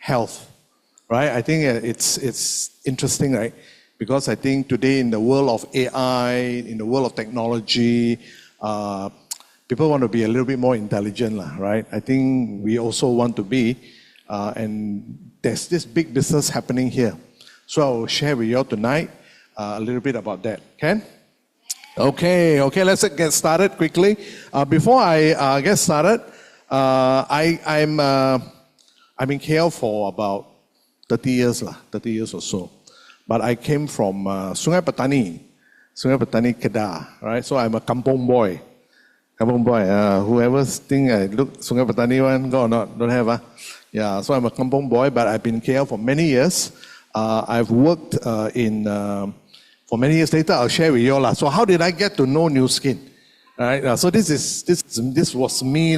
health, right? I think it's interesting, right? Because I think today in the world of AI, in the world of technology, people want to be a little bit more intelligent, right? I think we also want to be, and there's this big business happening here. So I will share with you all tonight a little bit about that. Can? Okay, let's get started quickly. Before I get started, I'm in KL for about 30 years or so. But I came from Sungai Petani, Kedah, right? So I'm a kampong boy. Whoever think I look Sungai Petani one, go or not, don't have, Yeah, so I'm a kampong boy, but I've been in KL for many years. I've worked for many years later, I'll share with you all. So how did I get to know Nu Skin? Right? So this was me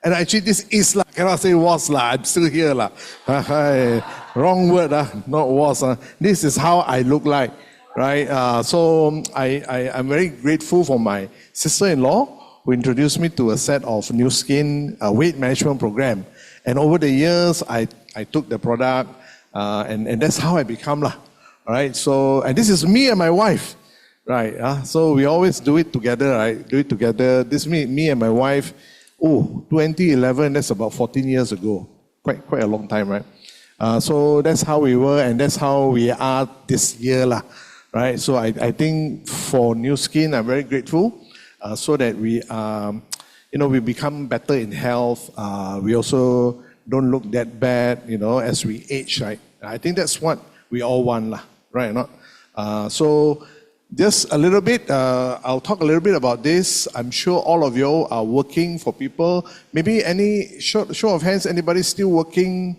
and actually this is cannot say was I'm still here Wrong word not was This is how I look like, right? So I'm very grateful for my sister-in-law who introduced me to a set of Nu Skin weight management program. And over the years, I took the product and that's how I become Right, so, and this is me and my wife, right? So we always do it together, right? This me and my wife, 2011, that's about 14 years ago. Quite a long time, right? So that's how we were and that's how we are this year, right? So I think for Nu Skin, I'm very grateful so that we, we become better in health. We also don't look that bad, as we age, right? I think that's what we all want, right or not? So just a little bit, I'll talk a little bit about this. I'm sure all of you are working for people. Maybe any show of hands, anybody still working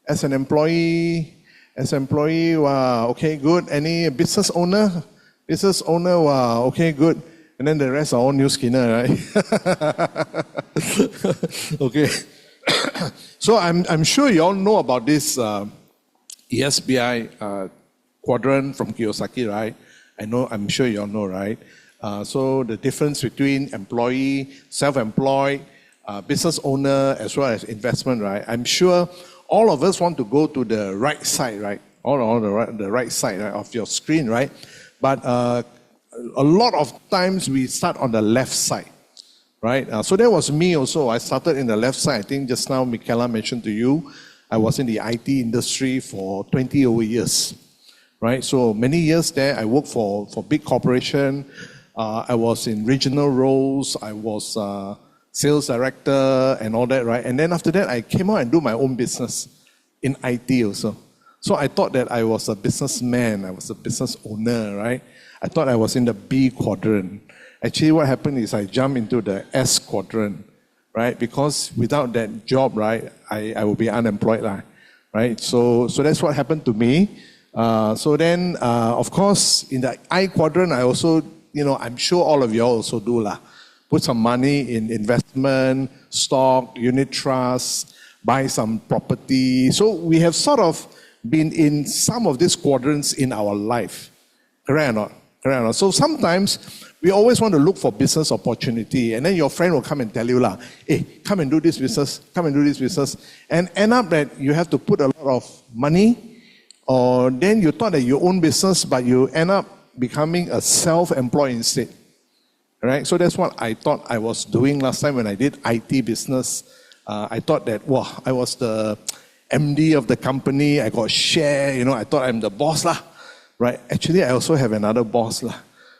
as an employee? Wow, okay, good. Any business owner? Wow, okay, good. And then the rest are all Nu Skinner, right? Okay. So I'm sure you all know about this ESBI quadrant from Kiyosaki, right? I'm sure you all know, right? So the difference between employee, self-employed, business owner, as well as investment, right? I'm sure all of us want to go to the right side, right? All the right side of your screen, right? But a lot of times we start on the left side, right? So that was me also. I started in the left side. I think just now Michaela mentioned to you, I was in the IT industry for 20 over years. Right, so many years there, I worked for big corporation. I was in regional roles. I was sales director and all that, right? And then after that, I came out and do my own business in IT also. So I thought that I was a businessman. I was a business owner, right? I thought I was in the B quadrant. Actually, what happened is I jumped into the S quadrant, right? Because without that job, right, I would be unemployed, right? So that's what happened to me. So then, of course, in the I quadrant, I also, I'm sure all of you also do put some money in investment, stock, unit trust, buy some property. So we have sort of been in some of these quadrants in our life. Correct or not? So sometimes we always want to look for business opportunity, and then your friend will come and tell you, hey, come and do this business, and end up that you have to put a lot of money. Or then you thought that you own business, but you end up becoming a self-employed instead. Right? So that's what I thought I was doing last time when I did IT business. I thought that, I was the MD of the company. I got share, I thought I'm the boss right? Actually, I also have another boss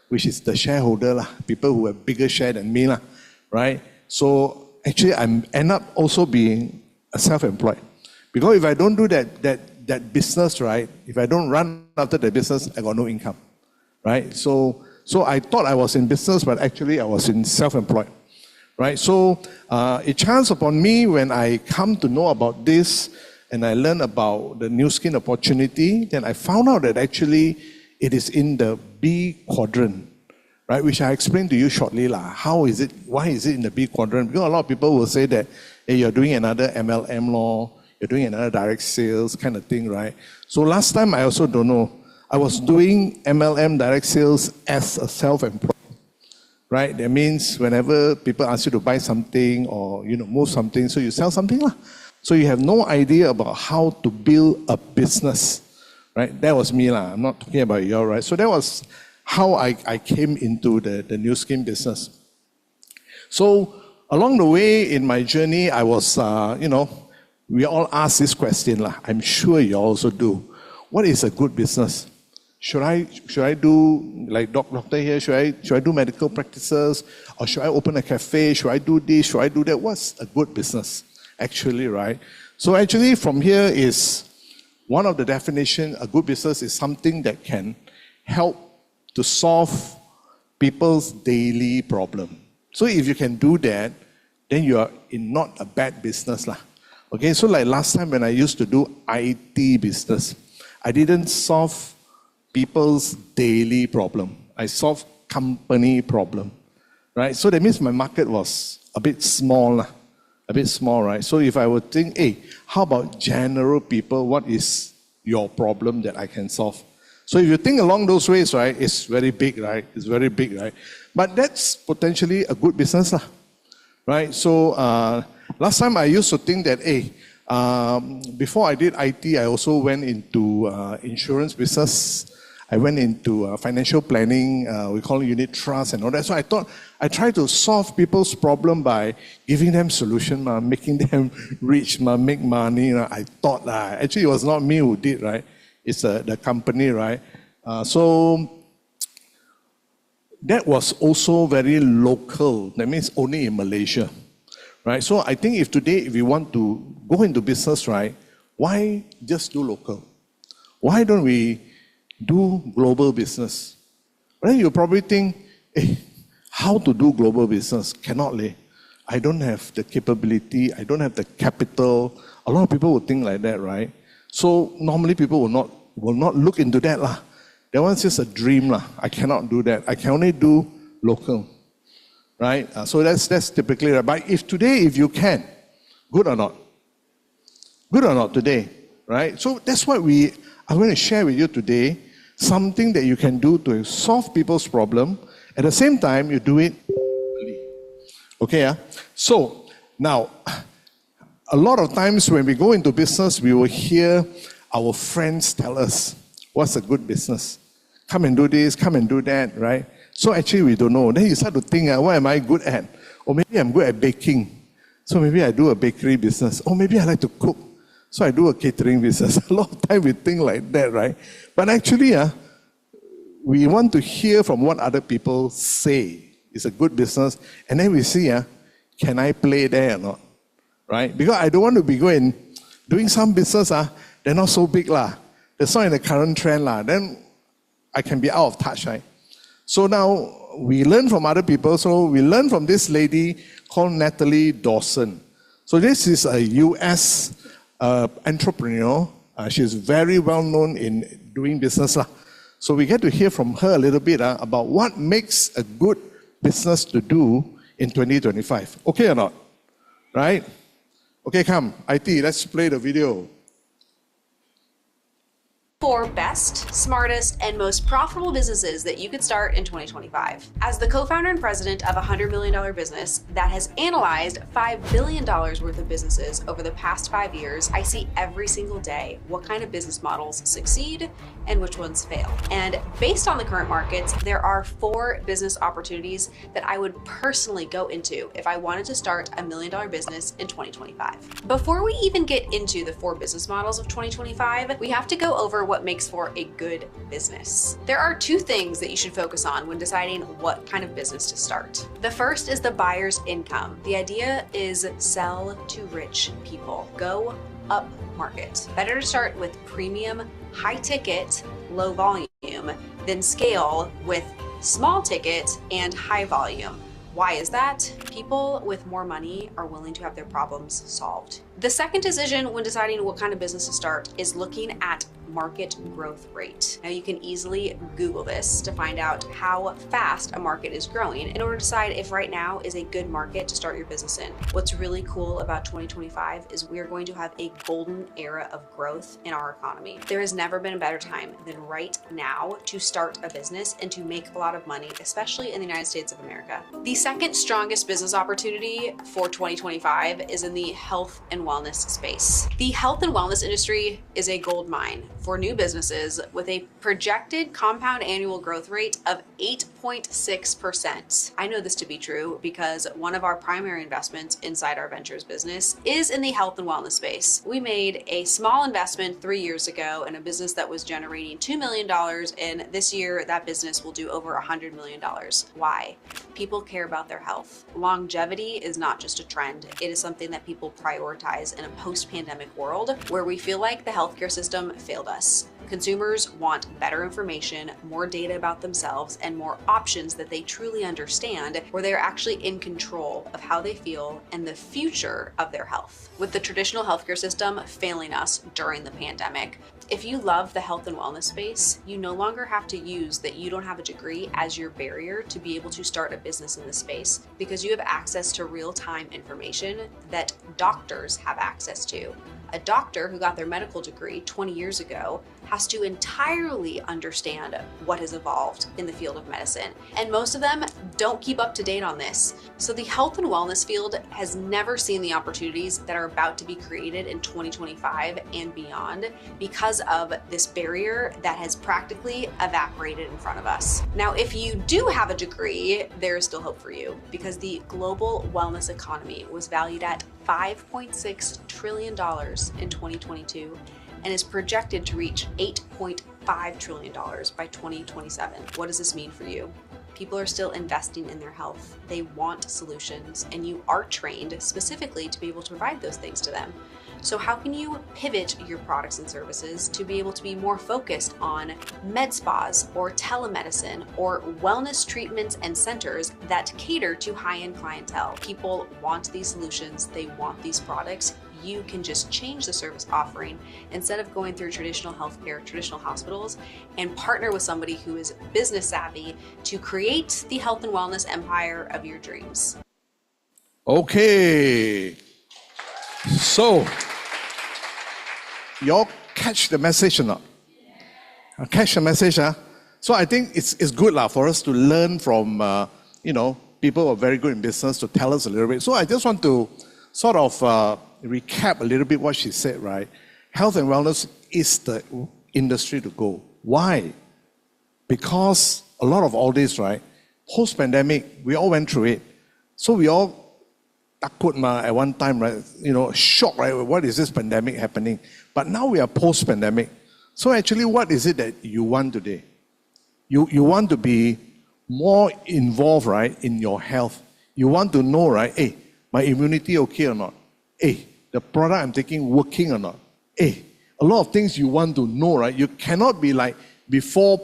which is the shareholder people who have bigger share than me right? So actually, I end up also being a self-employed. Because if I don't do that business, right? If I don't run after the business, I got no income, right? So I thought I was in business, but actually I was in self-employed, right? So it chanced upon me when I come to know about this and I learned about the Nu Skin opportunity, then I found out that actually it is in the B quadrant, right? Which I explained to you shortly. How is it, why is it in the B quadrant? Because a lot of people will say that, hey, you're doing another MLM law, you're doing another direct sales kind of thing, right? So last time, I also don't know. I was doing MLM direct sales as a self-employed, right? That means whenever people ask you to buy something or, move something, so you sell something So you have no idea about how to build a business, right? That was me lah. I'm not talking about you, right? So that was how I came into the Nu Skin business. So along the way in my journey, I was, we all ask this question lah. I'm sure you also do. What is a good business? Should I do like doctor here? Should I do medical practices, or should I open a cafe? Should I do this? Should I do that? What's a good business, actually, right? So actually, from here is one of the definition. A good business is something that can help to solve people's daily problem. So if you can do that, then you are in not a bad business lah. Okay, so like last time when I used to do IT business, I didn't solve people's daily problem. I solved company problem, right? So that means my market was a bit small, right? So if I would think, hey, how about general people? What is your problem that I can solve? So if you think along those ways, right, it's very big, right? It's very big, right? But that's potentially a good business, right? So last time I used to think that, hey, before I did IT, I also went into insurance business. I went into financial planning, we call it unit trust and all that. So I thought I try to solve people's problem by giving them solution, making them rich, make money. I thought actually it was not me who did, right? It's the company, right? So that was also very local. That means only in Malaysia, right? So I think if today, if we want to go into business, right, why just do local? Why don't we do global business? Right? You probably think, hey, how to do global business? Cannot leh. I don't have the capability, I don't have the capital. A lot of people would think like that, right? So normally people will not look into that lah. That one's just a dream lah. I cannot do that. I can only do local, right? So that's typically right. But if today, if you can, good or not? Good or not today, right? So that's what I'm going to share with you today. Something that you can do to solve people's problem. At the same time, you do it. Okay, So now, a lot of times when we go into business, we will hear our friends tell us, what's a good business? Come and do this, come and do that, right? So actually we don't know. Then you start to think, what am I good at? Or maybe I'm good at baking. So maybe I do a bakery business. Or maybe I like to cook. So I do a catering business. A lot of time we think like that, right? But actually, we want to hear from what other people say. It's a good business. And then we see, can I play there or not? Right? Because I don't want to be doing some business, they're not so big lah. That's not in the current trend lah. Then I can be out of touch, right? So now we learn from other people. So we learn from this lady called Natalie Dawson. So this is a US entrepreneur. She's very well known in doing business lah. So we get to hear from her a little bit about what makes a good business to do in 2025. Okay or not? Right? Okay, come. IT, let's play the video. 4 best, smartest, and most profitable businesses that you could start in 2025. As the co-founder and president of a $100 million business that has analyzed $5 billion worth of businesses over the past 5 years, I see every single day what kind of business models succeed and which ones fail. And based on the current markets, there are 4 business opportunities that I would personally go into if I wanted to start a $1 million business in 2025. Before we even get into the 4 business models of 2025, we have to go over what makes for a good business. There are 2 things that you should focus on when deciding what kind of business to start. The first is the buyer's income. The idea is sell to rich people. Go up market. Better to start with premium, high ticket, low volume than scale with small ticket and high volume. Why is that? People with more money are willing to have their problems solved. The second decision when deciding what kind of business to start is looking at market growth rate. Now you can easily Google this to find out how fast a market is growing in order to decide if right now is a good market to start your business in. What's really cool about 2025 is we are going to have a golden era of growth in our economy. There has never been a better time than right now to start a business and to make a lot of money, especially in the United States of America. The second strongest business opportunity for 2025 is in the health and wellness space. The health and wellness industry is a gold mine for new businesses with a projected compound annual growth rate of 8.6%. I know this to be true because one of our primary investments inside our ventures business is in the health and wellness space. We made a small investment 3 years ago in a business that was generating $2 million, and this year that business will do over $100 million. Why? People care about their health. Longevity is not just a trend. It is something that people prioritize in a post-pandemic world where we feel like the healthcare system failed us. Consumers want better information, more data about themselves, and more options that they truly understand, where they're actually in control of how they feel and the future of their health. With the traditional healthcare system failing us during the pandemic, if you love the health and wellness space, you no longer have to use that you don't have a degree as your barrier to be able to start a business in this space, because you have access to real-time information that doctors have access to. A doctor who got their medical degree 20 years ago has to entirely understand what has evolved in the field of medicine. And most of them don't keep up to date on this. So the health and wellness field has never seen the opportunities that are about to be created in 2025 and beyond because of this barrier that has practically evaporated in front of us. Now, if you do have a degree, there is still hope for you, because the global wellness economy was valued at $5.6 trillion in 2022 and is projected to reach $8.5 trillion by 2027. What does this mean for you? People are still investing in their health. They want solutions, and you are trained specifically to be able to provide those things to them. So how can you pivot your products and services to be able to be more focused on med spas or telemedicine or wellness treatments and centers that cater to high-end clientele? People want these solutions, they want these products. You can just change the service offering instead of going through traditional healthcare, traditional hospitals, and partner with somebody who is business savvy to create the health and wellness empire of your dreams. Okay. So, you all catch the message or not? Catch the message, huh? So I think it's good for us to learn from, people who are very good in business to tell us a little bit. So I just want to sort of recap a little bit what she said, right? Health and wellness is the industry to go. Why? Because a lot of all this, right? Post-pandemic, we all went through it. So we all takut at one time, right? Shocked, right? What is this pandemic happening? But now we are post-pandemic. So actually, what is it that you want today? You want to be more involved, right, in your health. You want to know, right? Hey, my immunity okay or not? Hey, the product I'm taking working or not? Hey, a lot of things you want to know, right? You cannot be like before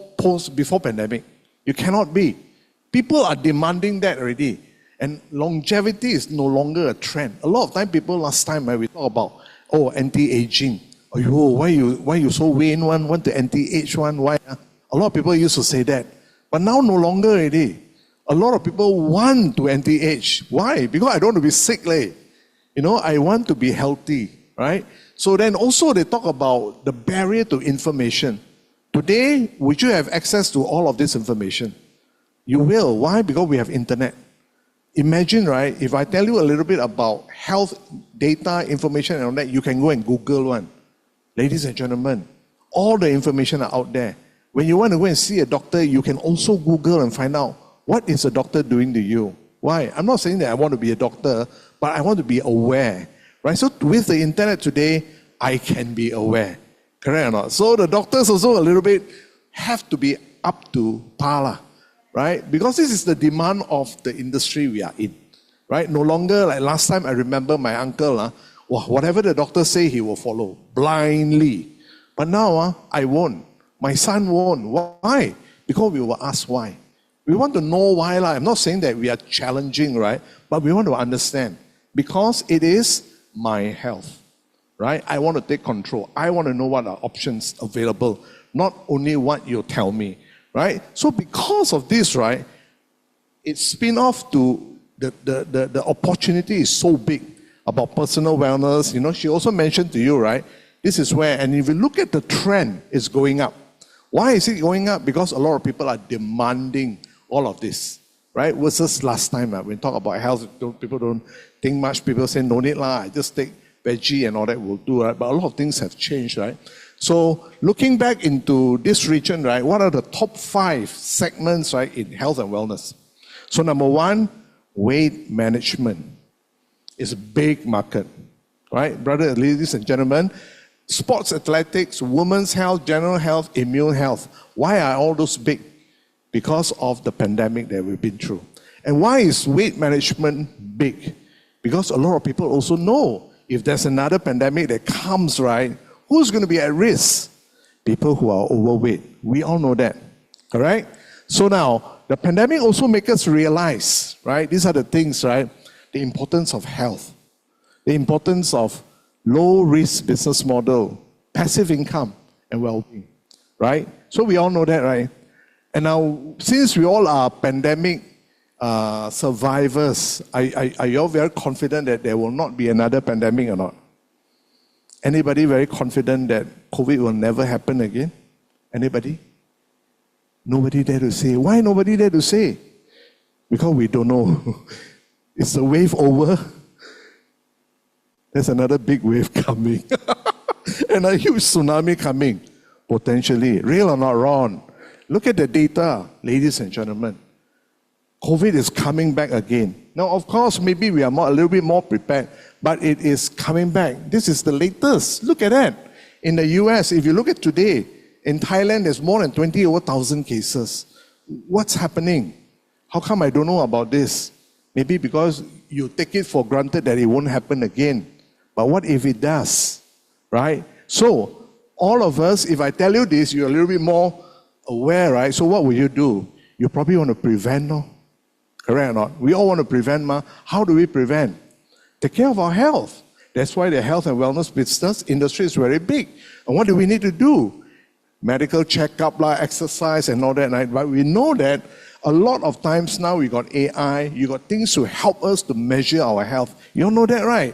pandemic. You cannot be. People are demanding that already. And longevity is no longer a trend. A lot of time people last time we talk about, anti-aging. Why you so vain one, want to anti-age one? Why? A lot of people used to say that. But now no longer already. A lot of people want to anti-age. Why? Because I don't want to be sick. I want to be healthy, right? So then also they talk about the barrier to information. Today, would you have access to all of this information? You will. Why? Because we have internet. Imagine, right, if I tell you a little bit about health data, information and all that, you can go and Google one. Ladies and gentlemen, all the information are out there. When you want to go and see a doctor, you can also Google and find out what is a doctor doing to you. Why? I'm not saying that I want to be a doctor, but I want to be aware, right? So with the internet today, I can be aware. Correct or not? So the doctors also a little bit have to be up to par, right? Because this is the demand of the industry we are in, right? No longer like last time I remember my uncle, whatever the doctor say, he will follow blindly. But now I won't. My son won't. Why? Because we will ask why. We want to know why. I'm not saying that we are challenging, right? But we want to understand. Because it is my health, right? I want to take control. I want to know what are options available, not only what you tell me, right? So because of this, right, it's spin off to the opportunity is so big about personal wellness. She also mentioned to you, right? This is where, and if you look at the trend, it's going up. Why is it going up? Because a lot of people are demanding all of this, right? Versus last time, when we talk about health, people don't think much. People say, no need, I just take veggie and all that will do, right? But a lot of things have changed, right? So looking back into this region, right, what are the top 5 segments, right, in health and wellness? So number 1, weight management. It's a big market, right? Brothers, ladies and gentlemen, sports athletics, women's health, general health, immune health. Why are all those big? Because of the pandemic that we've been through. And why is weight management big? Because a lot of people also know if there's another pandemic that comes, right, who's going to be at risk? People who are overweight. We all know that, correct? So now, the pandemic also makes us realize, right, these are the things, right, the importance of health, the importance of low-risk business model, passive income, and well-being, right? So we all know that, right? And now, since we all are pandemic survivors, are you all very confident that there will not be another pandemic or not? Anybody very confident that COVID will never happen again? Anybody? Nobody dare to say. Why nobody dare to say? Because we don't know. Is the wave over? There's another big wave coming. And a huge tsunami coming, potentially. Real or not, Ron? Look at the data, ladies and gentlemen. COVID is coming back again. Now, of course, maybe we are a little bit more prepared, but it is coming back. This is the latest. Look at that. In the US, if you look at today, in Thailand, there's more than 20,000 cases. What's happening? How come I don't know about this? Maybe because you take it for granted that it won't happen again. But what if it does? Right? So, all of us, if I tell you this, you're a little bit more aware, right? So what will you do? You probably want to prevent, no? Correct or not? We all want to prevent, ma. How do we prevent? Take care of our health. That's why the health and wellness business industry is very big. And what do we need to do? Medical checkup, exercise and all that, right? But we know that a lot of times now we got AI, you got things to help us to measure our health. You all know that, right?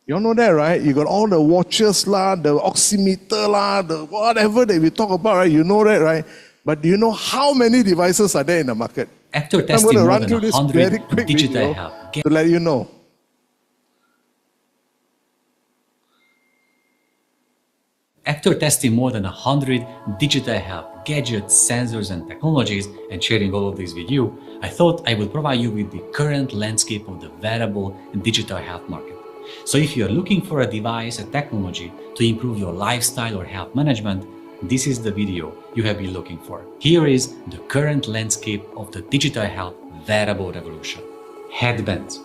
You all know that, right? You got all the watches, the oximeter, the whatever that we talk about, right? You know that, right? But do you know how many devices are there in the market? After testing more than 100 digital health, to let you know. After testing more than 100 digital health gadgets, sensors and technologies and sharing all of these with you, I thought I will provide you with the current landscape of the wearable and digital health market. So if you are looking for a device, a technology to improve your lifestyle or health management, this is the video you have been looking for. Here is the current landscape of the digital health wearable revolution. Headbands.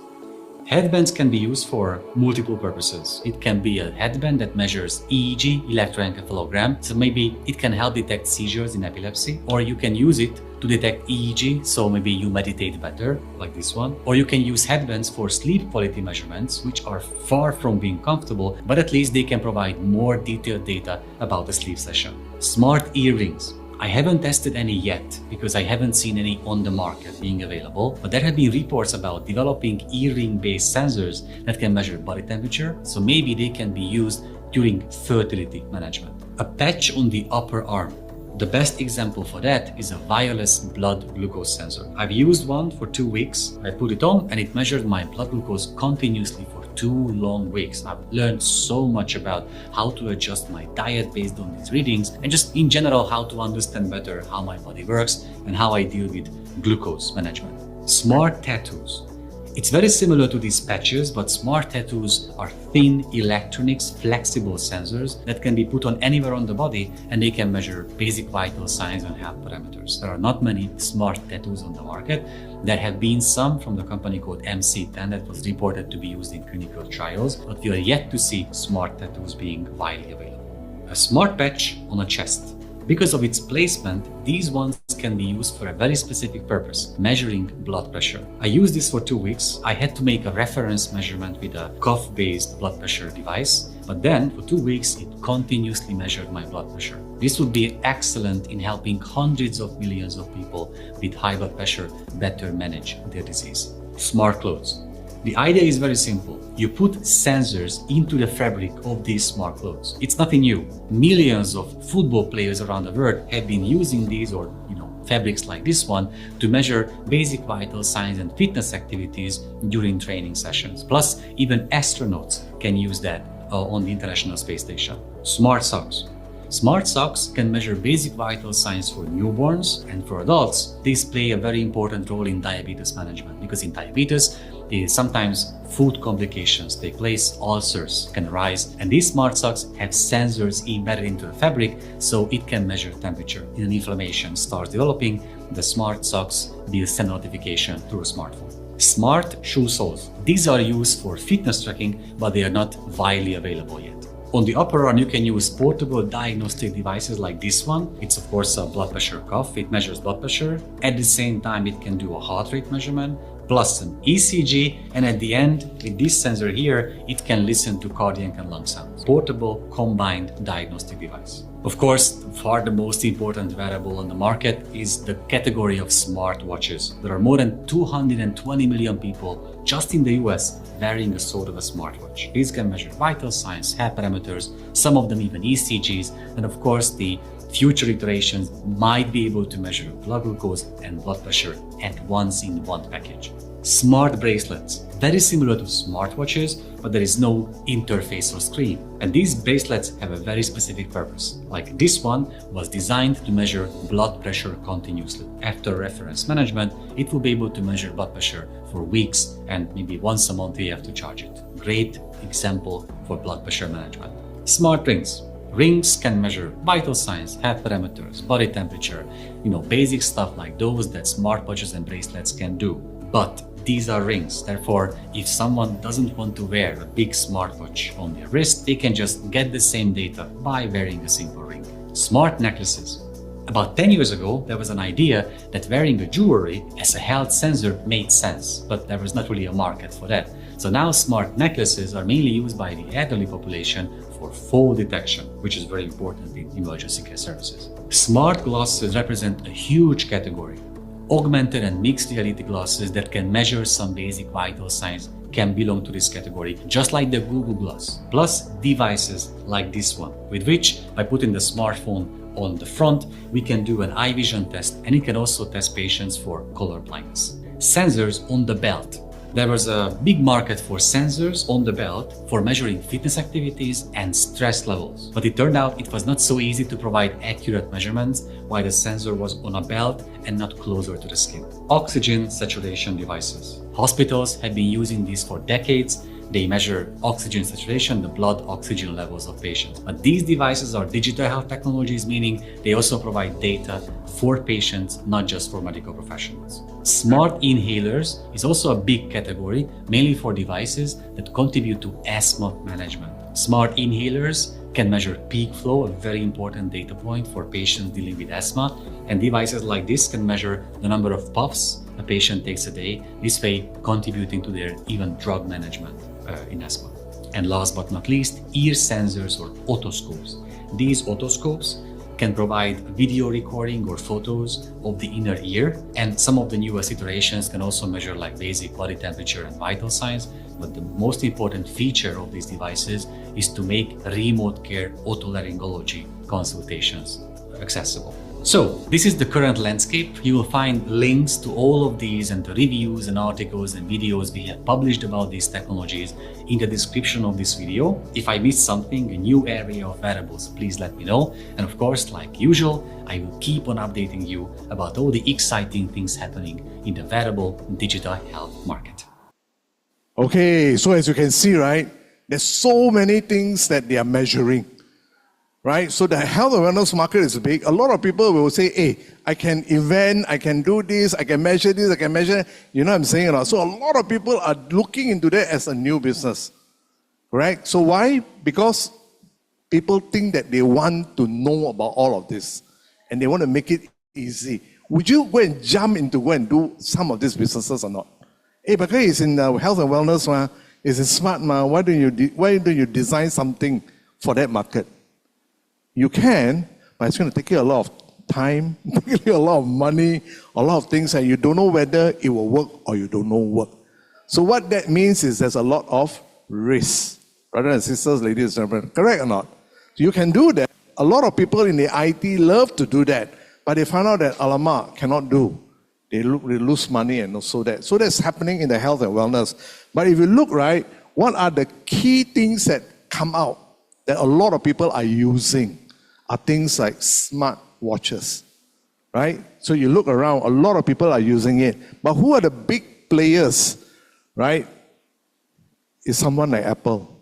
Headbands can be used for multiple purposes. It can be a headband that measures EEG, electroencephalogram, so maybe it can help detect seizures in epilepsy, or you can use it to detect EEG, so maybe you meditate better, like this one. Or you can use headbands for sleep quality measurements, which are far from being comfortable, but at least they can provide more detailed data about the sleep session. Smart earrings. I haven't tested any yet because I haven't seen any on the market being available, but there have been reports about developing earring-based sensors that can measure body temperature, so maybe they can be used during fertility management. A patch on the upper arm. The best example for that is a wireless blood glucose sensor. I've used one for 2 weeks. I put it on and it measured my blood glucose continuously for 2 long weeks. I've learned so much about how to adjust my diet based on these readings and just in general how to understand better how my body works and how I deal with glucose management. Smart tattoos. It's very similar to these patches, but smart tattoos are thin electronics, flexible sensors that can be put on anywhere on the body and they can measure basic vital signs and health parameters. There are not many smart tattoos on the market. There have been some from the company called MC10 that was reported to be used in clinical trials, but we are yet to see smart tattoos being widely available. A smart patch on a chest. Because of its placement, these ones can be used for a very specific purpose, measuring blood pressure. I used this for 2 weeks. I had to make a reference measurement with a cuff-based blood pressure device, but then for 2 weeks, it continuously measured my blood pressure. This would be excellent in helping hundreds of millions of people with high blood pressure better manage their disease. Smart clothes. The idea is very simple. You put sensors into the fabric of these smart clothes. It's nothing new. Millions of football players around the world have been using these, or fabrics like this one to measure basic vital signs and fitness activities during training sessions. Plus, even astronauts can use that on the International Space Station. Smart socks. Smart socks can measure basic vital signs for newborns, and for adults, these play a very important role in diabetes management, because in diabetes, sometimes food complications take place, ulcers can arise, and these smart socks have sensors embedded into the fabric, so it can measure temperature. If an inflammation starts developing, the smart socks will send notification through a smartphone. Smart shoe soles. These are used for fitness tracking, but they are not widely available yet. On the upper arm, you can use portable diagnostic devices like this one. It's of course a blood pressure cuff. It measures blood pressure. At the same time, it can do a heart rate measurement, plus an ECG, and at the end, with this sensor here, it can listen to cardiac and lung sounds. Portable combined diagnostic device. Of course, far the most important wearable on the market is the category of smartwatches. There are more than 220 million people just in the US wearing a sort of a smartwatch. These can measure vital signs, heart parameters, some of them even ECGs, and of course the future iterations might be able to measure blood glucose and blood pressure at once in one package. Smart bracelets. Very similar to smartwatches, but there is no interface or screen. And these bracelets have a very specific purpose. Like this one was designed to measure blood pressure continuously. After reference management, it will be able to measure blood pressure for weeks and maybe once a month you have to charge it. Great example for blood pressure management. Smart rings. Rings can measure vital signs, heart parameters, body temperature, basic stuff like those that smartwatches and bracelets can do. But these are rings. Therefore, if someone doesn't want to wear a big smartwatch on their wrist, they can just get the same data by wearing a simple ring. Smart necklaces. About 10 years ago, there was an idea that wearing a jewelry as a health sensor made sense, but there was not really a market for that. So now smart necklaces are mainly used by the elderly population for fall detection, which is very important in emergency care services. Smart glasses represent a huge category. Augmented and mixed reality glasses that can measure some basic vital signs can belong to this category, just like the Google Glass. Plus devices like this one, with which, by putting the smartphone on the front, we can do an eye vision test, and it can also test patients for color blindness. Sensors on the belt. There was a big market for sensors on the belt for measuring fitness activities and stress levels. But it turned out it was not so easy to provide accurate measurements while the sensor was on a belt and not closer to the skin. Oxygen saturation devices. Hospitals have been using these for decades. They measure oxygen saturation, the blood oxygen levels of patients. But these devices are digital health technologies, meaning they also provide data for patients, not just for medical professionals. Smart inhalers is also a big category, mainly for devices that contribute to asthma management. Smart inhalers can measure peak flow, a very important data point for patients dealing with asthma, and devices like this can measure the number of puffs a patient takes a day, this way contributing to their even drug management in asthma. And last but not least, ear sensors or otoscopes. These otoscopes can provide video recording or photos of the inner ear, and some of the newest iterations can also measure like basic body temperature and vital signs. But the most important feature of these devices is to make remote care otolaryngology consultations accessible. So this is the current landscape. You will find links to all of these and the reviews and articles and videos we have published about these technologies in the description of this video. If I missed something, a new area of wearables, please let me know. And of course, like usual, I will keep on updating you about all the exciting things happening in the wearable digital health market. Okay, so as you can see, right, there's so many things that they are measuring. Right? So the health and wellness market is big. A lot of people will say, hey, I can event, I can do this, I can measure this, I can measure, you know what I'm saying? So a lot of people are looking into that as a new business. Right? So why? Because people think that they want to know about all of this and they want to make it easy. Would you go and jump into go and do some of these businesses or not? Hey, because it's in health and wellness, it's in smart, why don't you design something for that market? You can, but it's going to take you a lot of time, take you a lot of money, a lot of things, and you don't know whether it will work or you don't know work. So what that means is there's a lot of risk. Brothers and sisters, ladies and gentlemen, correct or not? You can do that. A lot of people in the IT love to do that, But they found out that alamak cannot do. They lose money and also that. So that's happening in the health and wellness. But if you look, right, what are the key things that come out that a lot of people are using are things like smart watches, right? So you look around, a lot of people are using it. But who are the big players, right? It's someone like Apple.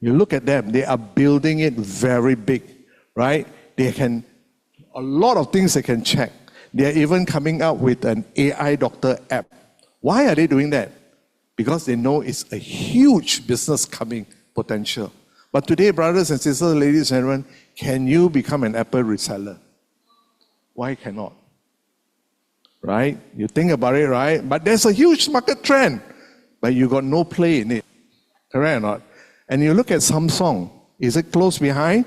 You look at them, they are building it very big, right? They can, a lot of things they can check. They are even coming up with an AI doctor app. Why are they doing that? Because they know it's a huge business coming potential. But today, brothers and sisters, ladies and gentlemen, can you become an Apple reseller? Why cannot? Right? You think about it, right? But there's a huge market trend, but you got no play in it. Correct or not? And you look at Samsung, is it close behind?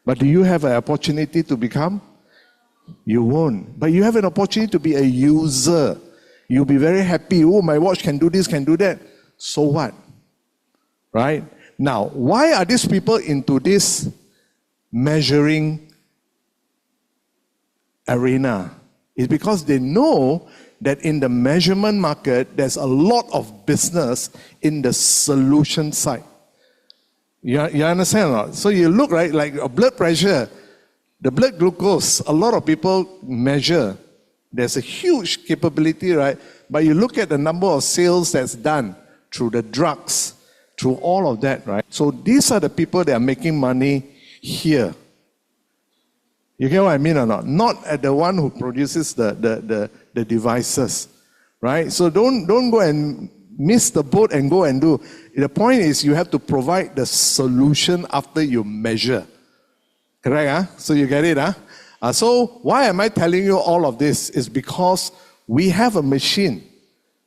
But do you have an opportunity to become? You won't. But you have an opportunity to be a user. You'll be very happy. Oh, my watch can do this, can do that. So what? Right? Now, why are these people into this measuring arena? It's because they know that in the measurement market, there's a lot of business in the solution side. You understand or not? So you look, right, like a blood pressure, the blood glucose, a lot of people measure. There's a huge capability, right? But you look at the number of sales that's done through the drugs, through all of that, right? So these are the people that are making money here. You get what I mean or not? Not at the one who produces the devices, right? So don't go and miss the boat and go and do. The point is you have to provide the solution after you measure. Correct, huh? So you get it, huh? So why am I telling you all of this? Is because we have a machine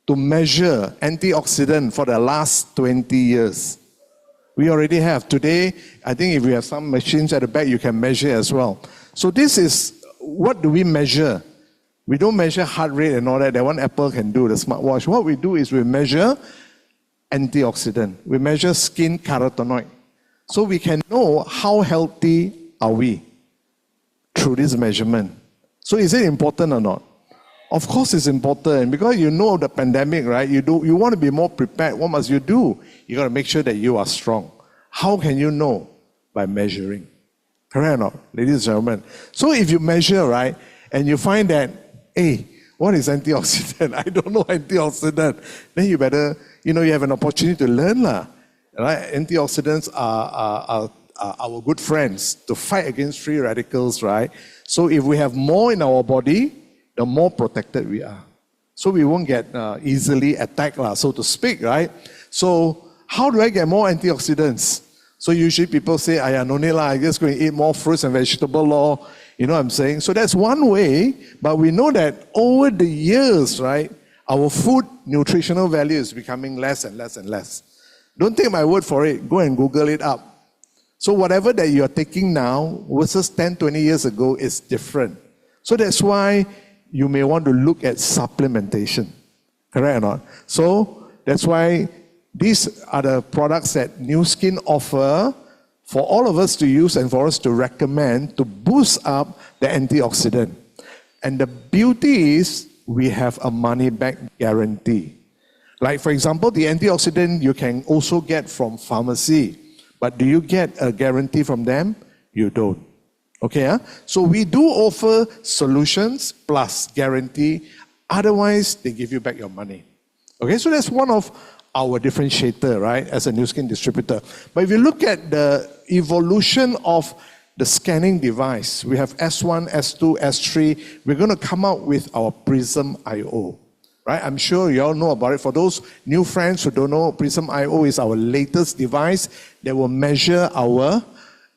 to measure antioxidant for the last 20 years. We already have. Today, I think if we have some machines at the back, you can measure as well. So this is, what do we measure? We don't measure heart rate and all that. That one Apple can do, the smartwatch. What we do is we measure antioxidant. We measure skin carotenoid. So we can know how healthy are we through this measurement. So is it important or not? Of course it's important, because you know the pandemic, right? You want to be more prepared. What must you do? You got to make sure that you are strong. How can you know? By measuring. Correct or not, ladies and gentlemen? So if you measure, right, and you find that, hey, what is antioxidant? I don't know antioxidant. Then you better, you have an opportunity to learn, lah. Right? Antioxidants are our good friends to fight against free radicals, right? So if we have more in our body, the more protected we are. So we won't get easily attacked, so to speak, right? So how do I get more antioxidants? So usually people say, no need lah, I just going to eat more fruits and vegetables, you know what I'm saying? So that's one way, but we know that over the years, right, our food nutritional value is becoming less and less and less. Don't take my word for it, go and Google it up. So whatever that you're taking now versus 10, 20 years ago is different. So that's why you may want to look at supplementation. Correct or not? So that's why these are the products that Nu Skin offer for all of us to use and for us to recommend to boost up the antioxidant. And the beauty is we have a money-back guarantee. Like for example, the antioxidant you can also get from pharmacy. But do you get a guarantee from them? You don't. Okay, so we do offer solutions plus guarantee. Otherwise, they give you back your money. Okay, so that's one of our differentiator, right, as a Nu Skin distributor. But if you look at the evolution of the scanning device, we have S1, S2, S3. We're going to come out with our Prism IO. Right? I'm sure you all know about it. For those new friends who don't know, Prism IO is our latest device that will measure our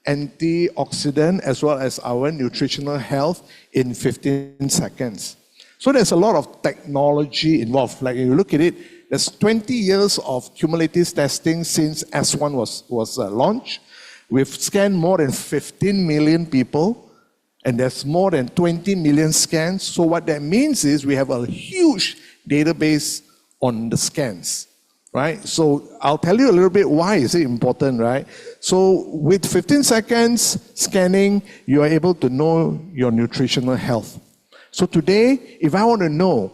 antioxidant as well as our nutritional health in 15 seconds. So there's a lot of technology involved. Like if you look at it, there's 20 years of cumulative testing since S1 was launched. We've scanned more than 15 million people, and there's more than 20 million scans. So what that means is we have a huge database on the scans. right? So I'll tell you a little bit why is it important, right? So with 15 seconds scanning, you are able to know your nutritional health. So today, if I want to know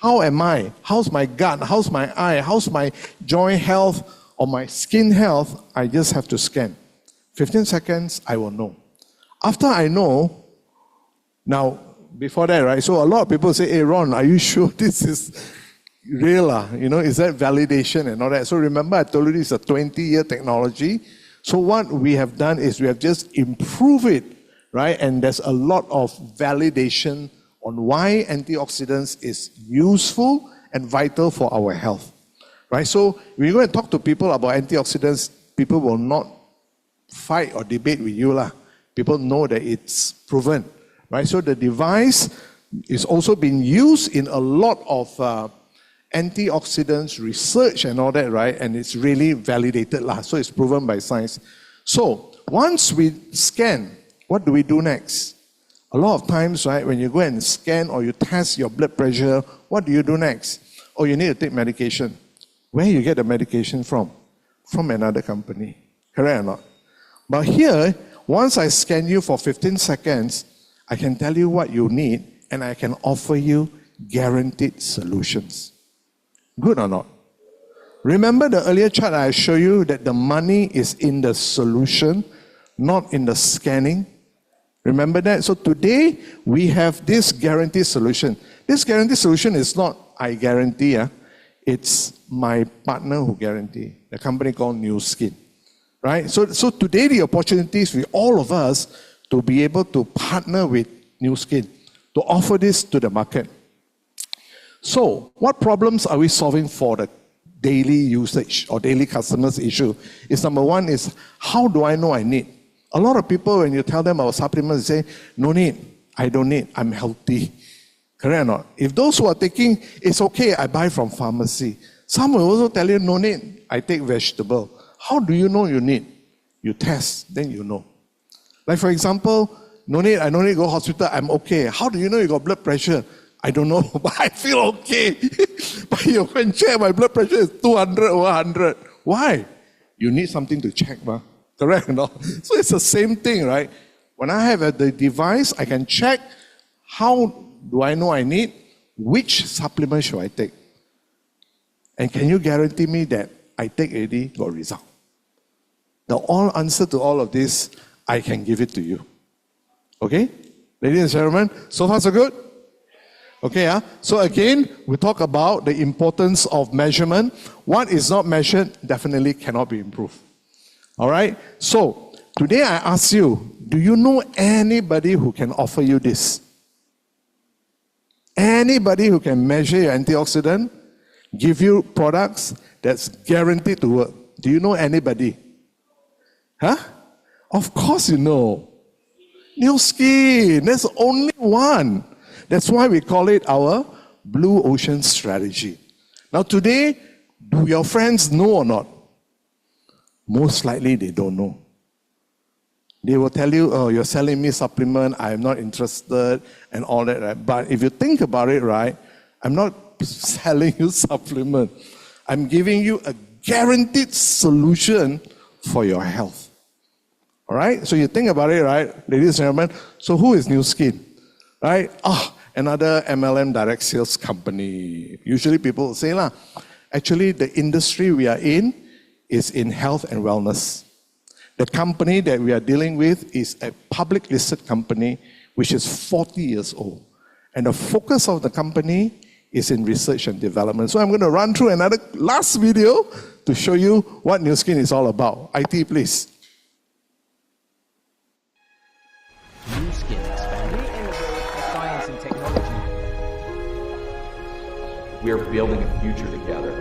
how am I, how's my gut, how's my eye, how's my joint health or my skin health, I just have to scan. 15 seconds, I will know. After I know, now, before that, right, so a lot of people say, hey, Ron, are you sure this is real? Is that validation and all that? So remember, I told you this is a 20-year technology. So what we have done is we have just improved it, right? And there's a lot of validation on why antioxidants is useful and vital for our health, right? So when you go and talk to people about antioxidants, people will not fight or debate with you. People know that it's proven, right? So the device is also being used in a lot of antioxidants research and all that, right? And it's really validated, so it's proven by science. So once we scan, what do we do next? A lot of times, right, when you go and scan or you test your blood pressure, what do you do next? Oh, you need to take medication. Where you get the medication from? From another company. Correct or not? But here, once I scan you for 15 seconds, I can tell you what you need and I can offer you guaranteed solutions. Good or not? Remember the earlier chart I showed you that the money is in the solution, not in the scanning? Remember that? So today, we have this guaranteed solution. This guaranteed solution is not I guarantee, it's my partner who guarantee, the company called Nu Skin. Right? So today the opportunities with all of us to be able to partner with Nu Skin, to offer this to the market. So what problems are we solving for the daily usage or daily customers issue? Is number one is, how do I know I need? A lot of people, when you tell them about supplements, they say, no need, I don't need, I'm healthy. Correct or not? If those who are taking, it's okay, I buy from pharmacy. Some will also tell you, no need, I take vegetable. How do you know you need? You test, then you know. Like for example, no need, I don't need to go to hospital, I'm okay. How do you know you got blood pressure? I don't know, but I feel okay. But you can check, my blood pressure is 200 over 100. Why? You need something to check, correct or not? So it's the same thing, right? When I have the device, I can check how do I know I need, which supplement should I take? And can you guarantee me that I take already got result? The all answer to all of this, I can give it to you. Okay? Ladies and gentlemen, so far so good? Okay, so again, we talk about the importance of measurement. What is not measured definitely cannot be improved. All right? So, today I ask you, do you know anybody who can offer you this? Anybody who can measure your antioxidant, give you products that's guaranteed to work. Do you know anybody? Of course you know. Nu Skin, there's only one. That's why we call it our Blue Ocean Strategy. Now today, do your friends know or not? Most likely they don't know. They will tell you, oh, you're selling me supplement, I'm not interested, and all that, right? But if you think about it, right, I'm not selling you supplement. I'm giving you a guaranteed solution for your health. All right? So you think about it, right, ladies and gentlemen? So who is Nu Skin? Right? Another MLM direct sales company. Usually people will say, actually the industry we are in is in health and wellness. The company that we are dealing with is a public listed company which is 40 years old. And the focus of the company is in research and development. So I'm going to run through another last video to show you what Nu Skin is all about. IT, please. Nu Skin expanding. We integrate science and technology. We are building a future together.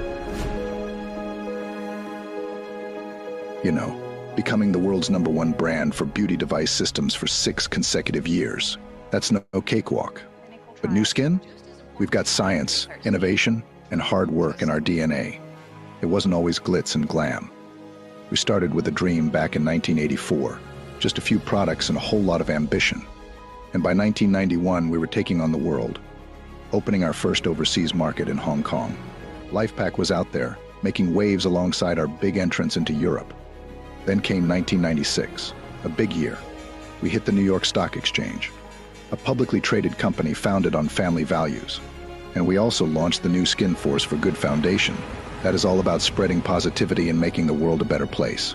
You know, becoming the world's #1 brand for beauty device systems for 6 consecutive years. That's no cakewalk. But Nu Skin? We've got science, innovation, and hard work in our DNA. It wasn't always glitz and glam. We started with a dream back in 1984, just a few products and a whole lot of ambition. And by 1991, we were taking on the world, opening our first overseas market in Hong Kong. LifePak was out there, making waves alongside our big entrance into Europe. Then came 1996, a big year. We hit the New York Stock Exchange, a publicly traded company founded on family values. And we also launched the Nu Skin Force for Good Foundation. That is all about spreading positivity and making the world a better place.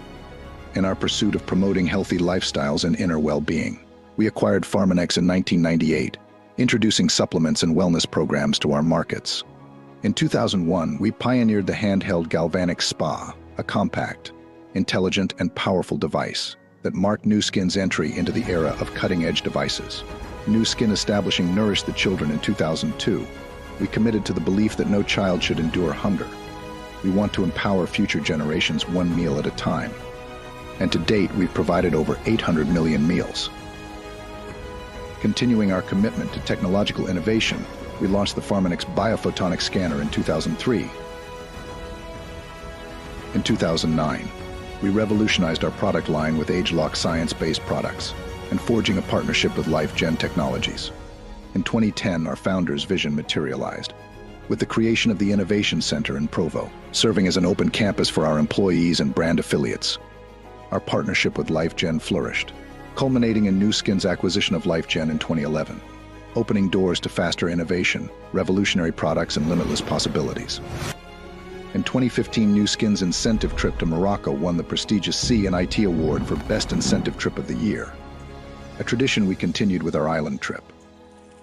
In our pursuit of promoting healthy lifestyles and inner well-being, we acquired Pharmanex in 1998, introducing supplements and wellness programs to our markets. In 2001, we pioneered the handheld Galvanic Spa, a compact, intelligent, and powerful device that marked Nu Skin's entry into the era of cutting-edge devices. Nu Skin establishing Nourish the Children in 2002, we committed to the belief that no child should endure hunger. We want to empower future generations one meal at a time. And to date, we've provided over 800 million meals. Continuing our commitment to technological innovation, we launched the Pharmanex Biophotonic Scanner in 2003. In 2009, we revolutionized our product line with ageLOC science-based products and forging a partnership with LifeGen Technologies. In 2010, our founder's vision materialized, with the creation of the Innovation Center in Provo, serving as an open campus for our employees and brand affiliates. Our partnership with LifeGen flourished, culminating in Nu Skin's acquisition of LifeGen in 2011, opening doors to faster innovation, revolutionary products, and limitless possibilities. In 2015, Nu Skin's incentive trip to Morocco won the prestigious C&IT Award for Best Incentive Trip of the Year, a tradition we continued with our island trip.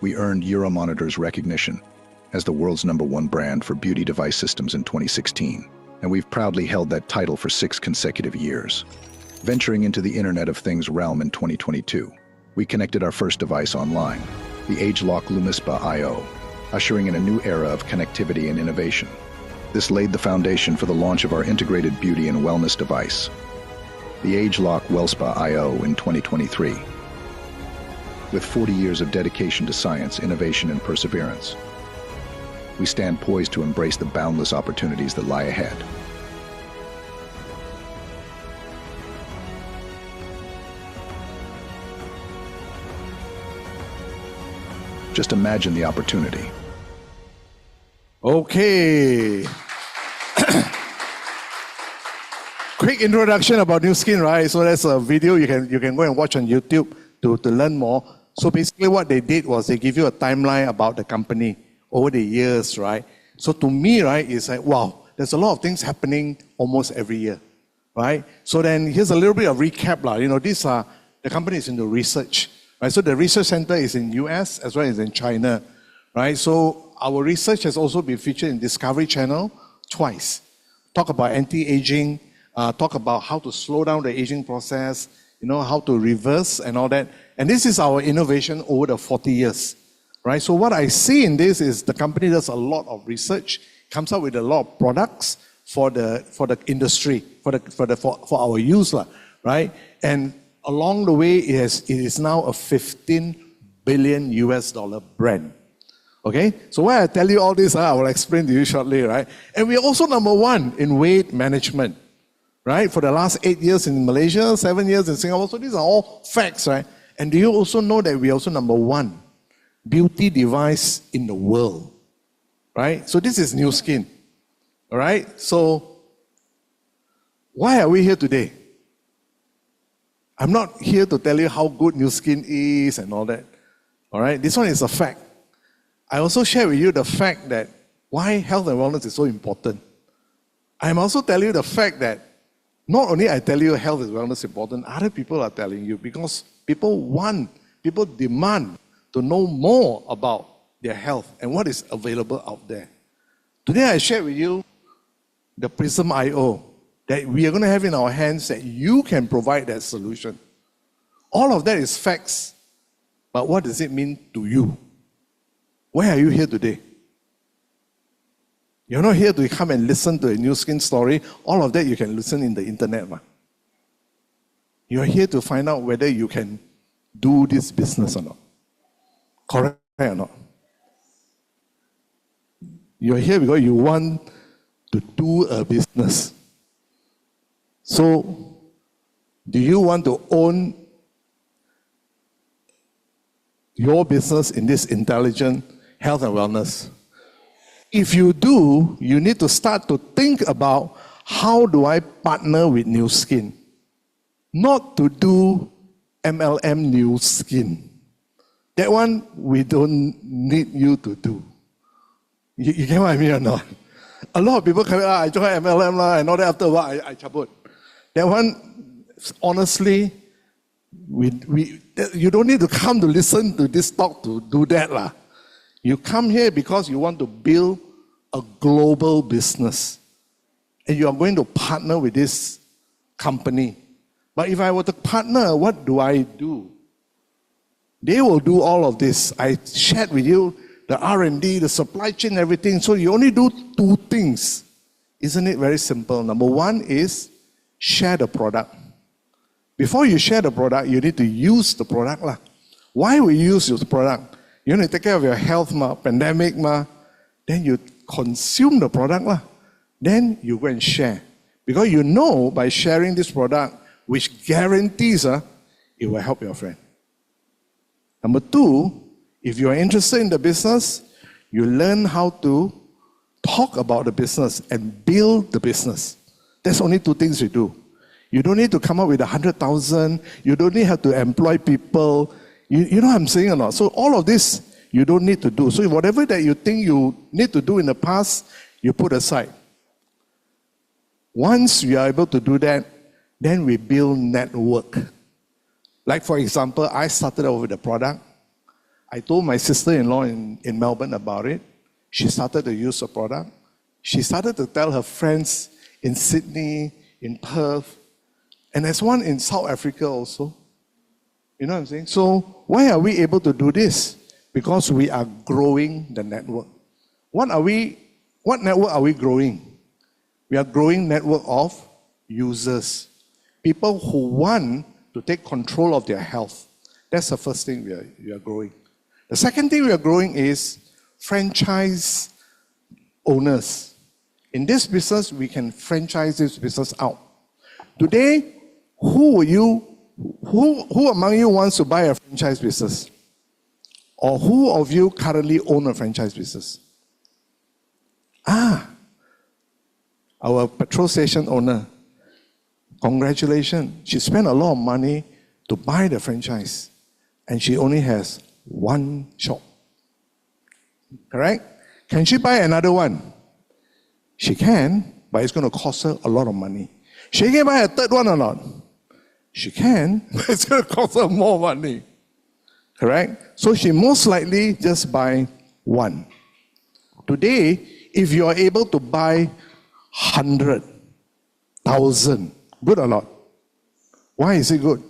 We earned Euromonitor's recognition as the world's #1 brand for beauty device systems in 2016, and we've proudly held that title for 6 consecutive years. Venturing into the Internet of Things realm in 2022, we connected our first device online, the ageLOC LumiSpa iO, ushering in a new era of connectivity and innovation. This laid the foundation for the launch of our integrated beauty and wellness device, the ageLOC WellSpa iO in 2023. With 40 years of dedication to science, innovation, and perseverance, we stand poised to embrace the boundless opportunities that lie ahead. Just imagine the opportunity. Okay. Quick introduction about Nu Skin, right? So that's a video you can go and watch on YouTube to learn more. So basically what they did was they give you a timeline about the company over the years, right? So to me, right, it's like, wow, there's a lot of things happening almost every year, right? So then here's a little bit of recap. The company is into research, right? So the research center is in US as well as in China, right? So our research has also been featured in Discovery Channel twice. Talk about anti-aging, talk about how to slow down the aging process, how to reverse and all that. And this is our innovation over the 40 years, right? So what I see in this is the company does a lot of research, comes up with a lot of products for the industry, for our use, right? And along the way, it is now a $15 billion brand. Okay? So why I tell you all this, I will explain to you shortly, right? And we are also #1 in weight management, right? For the last 8 years in Malaysia, 7 years in Singapore. So these are all facts, right? And do you also know that we are also #1 beauty device in the world, right? So this is Nu Skin, all right? So why are we here today? I'm not here to tell you how good Nu Skin is and all that, all right? This one is a fact. I also share with you the fact that why health and wellness is so important. I'm also telling you the fact that not only I tell you health and wellness is important, other people are telling you because people demand to know more about their health and what is available out there. Today I share with you the Prism iO that we are going to have in our hands that you can provide that solution. All of that is facts, but what does it mean to you? Why are you here today? You're not here to come and listen to a Nu Skin story. All of that you can listen in the internet. You're here to find out whether you can do this business or not. Correct or not? You're here because you want to do a business. So, do you want to own your business in this intelligent health and wellness? If you do, you need to start to think about how do I partner with Nu Skin? Not to do MLM Nu Skin. That one we don't need you to do. You get what I mean or not? A lot of people come, I join MLM lah, and all that after a while I chabut. That one, honestly, you don't need to come to listen to this talk to do that lah. You come here because you want to build a global business. And you are going to partner with this company. But if I were to partner, what do I do? They will do all of this. I shared with you the R&D, the supply chain, everything. So you only do two things. Isn't it very simple? Number one is share the product. Before you share the product, you need to use the product lah. Why will you use the product? You need to take care of your health ma, pandemic ma. Then you consume the product lah. Then you go and share. Because you know by sharing this product, which guarantees it will help your friend. Number two, if you are interested in the business, you learn how to talk about the business and build the business. There's only two things you do. You don't need to come up with 100,000. You don't need to employ people. You know what I'm saying or not? So all of this, you don't need to do. So whatever that you think you need to do in the past, you put aside. Once we are able to do that, then we build network. Like for example, I started over the product. I told my sister-in-law in Melbourne about it. She started to use the product. She started to tell her friends in Sydney, in Perth, and there's one in South Africa also. You know what I'm saying? So why are we able to do this? Because we are growing the network. What network are we growing? We are growing network of users. People who want to take control of their health. That's the first thing we are growing. The second thing we are growing is franchise owners. In this business, we can franchise this business out. Today, who among you wants to buy a franchise business? Or who of you currently own a franchise business? Our petrol station owner. Congratulations. She spent a lot of money to buy the franchise. And she only has one shop. Correct? Can she buy another one? She can, but it's going to cost her a lot of money. She can buy a third one or not? She can, but it's going to cost her more money. Correct? So she most likely just buy one. Today, if you are able to buy 100,000, good or not? Why is it good?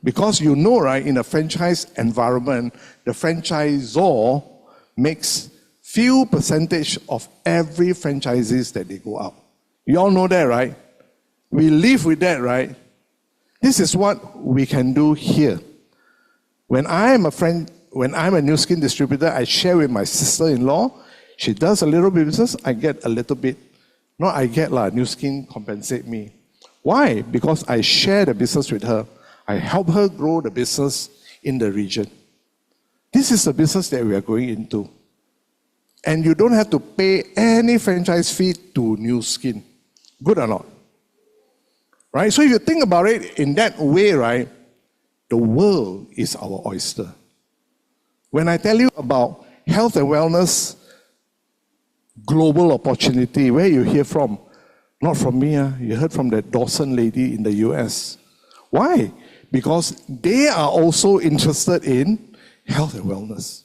Because you know, right, in a franchise environment, the franchisor makes few percentage of every franchisees that they go out. You all know that, right? We live with that, right? This is what we can do here. When I am a Nu Skin distributor, I share with my sister-in-law. She does a little bit of business, I get a little bit. Not I get Nu Skin compensate me. Why? Because I share the business with her. I help her grow the business in the region. This is the business that we are going into. And you don't have to pay any franchise fee to Nu Skin. Good or not? Right? So if you think about it in that way, right, the world is our oyster. When I tell you about health and wellness, global opportunity, where you hear from? Not from me, you heard from that Dawson lady in the US. Why? Because they are also interested in health and wellness.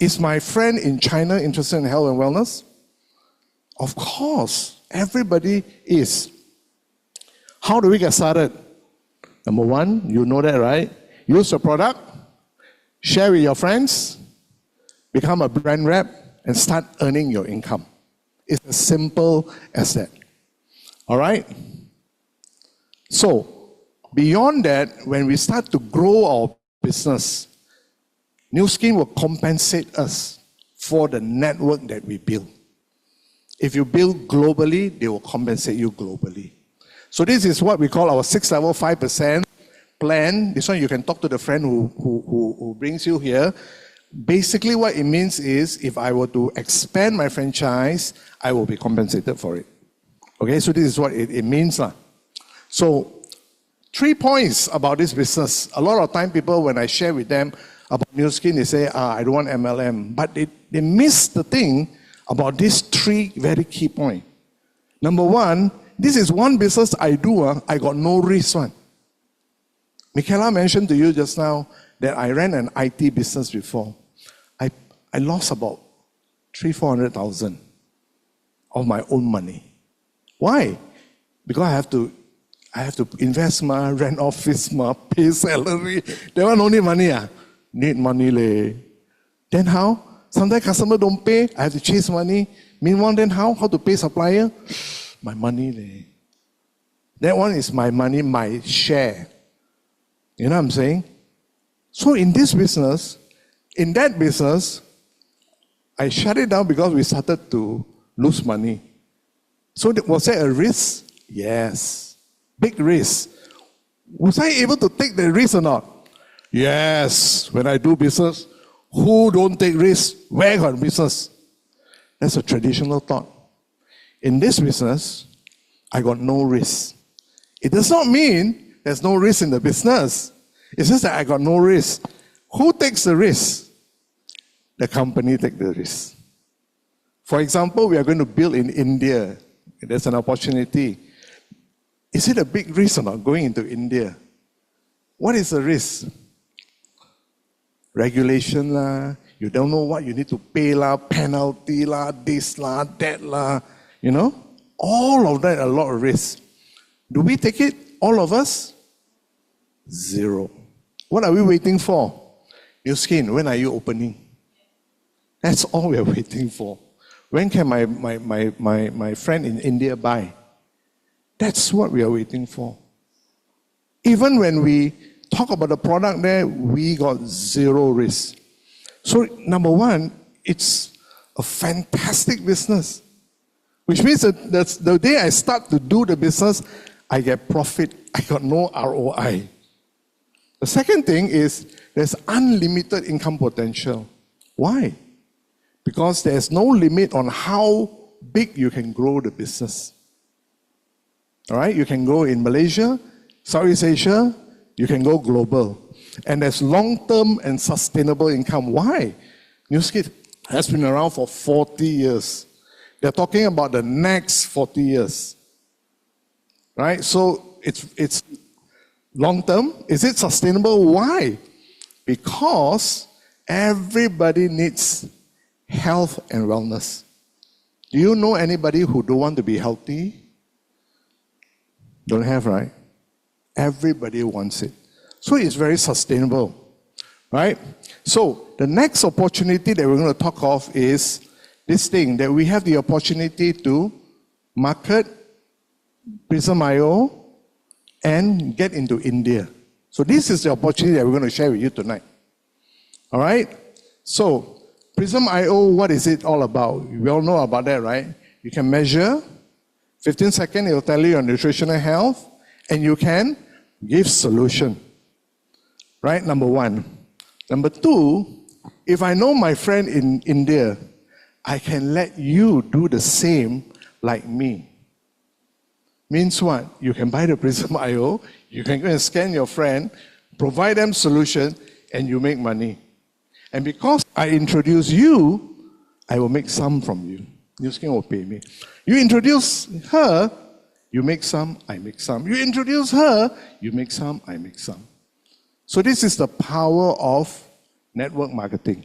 Is my friend in China interested in health and wellness? Of course, everybody is. How do we get started? Number one, you know that, right? Use the product, share with your friends, become a brand rep, and start earning your income. It's as simple as that. All right? So, beyond that, when we start to grow our business, Nu Skin will compensate us for the network that we build. If you build globally, they will compensate you globally. So this is what we call our 6-level 5% plan. This one you can talk to the friend who brings you here. Basically, what it means is if I were to expand my franchise, I will be compensated for it. Okay, so this is what it means. So, 3 points about this business. A lot of time people, when I share with them about Nu Skin, they say, I don't want MLM. But they miss the thing about these 3 very key points. Number 1, this is one business I do, I got no risk one. Michaela mentioned to you just now that I ran an IT business before. I lost about 300,000-400,000 of my own money. Why? Because I have to invest rent office pay salary. That one only money need money leh. Then how? Sometimes customer don't pay, I have to chase money. Meanwhile, then how? How to pay supplier? My money leh. That one is my money, my share. You know what I'm saying? So in this business, in that business, I shut it down because we started to lose money. So was that a risk? Yes. Big risk. Was I able to take the risk or not? Yes. When I do business, who don't take risk? Where got business? That's a traditional thought. In this business, I got no risk. It does not mean there's no risk in the business. It's just that I got no risk. Who takes the risk? The company takes the risk. For example, we are going to build in India. There's an opportunity. Is it a big risk or not going into India? What is the risk? Regulation lah. You don't know what you need to pay lah, penalty lah, this lah, that lah. You know? All of that, a lot of risk. Do we take it? All of us? 0. What are we waiting for? Nu Skin, when are you opening? That's all we are waiting for. When can my friend in India buy? That's what we are waiting for. Even when we talk about the product there, we got 0 risk. So number 1, it's a fantastic business. Which means that the day I start to do the business, I get profit. I got no ROI. The second thing is there's unlimited income potential. Why? Because there's no limit on how big you can grow the business. All right? You can grow in Malaysia, Southeast Asia, you can go global. And there's long-term and sustainable income. Why? Nu Skin has been around for 40 years. They're talking about the next 40 years. Right? So it's long-term. Is it sustainable? Why? Because everybody needs health and wellness. Do you know anybody who don't want to be healthy? Don't have, right? Everybody wants it. So it's very sustainable, right? So the next opportunity that we're going to talk of is this thing, that we have the opportunity to market Prism.io and get into India. So this is the opportunity that we're going to share with you tonight. All right? So Prism.io, what is it all about? We all know about that, right? You can measure, 15 seconds, it will tell you your nutritional health, and you can give solution. Right? Number 1. Number 2, if I know my friend in India, I can let you do the same like me. Means what? You can buy the Prism.io, you can go and scan your friend, provide them solution, and you make money. And because I introduce you, I will make some from you. Nu Skin will pay me. You introduce her, you make some, I make some. You introduce her, you make some, I make some. So this is the power of network marketing.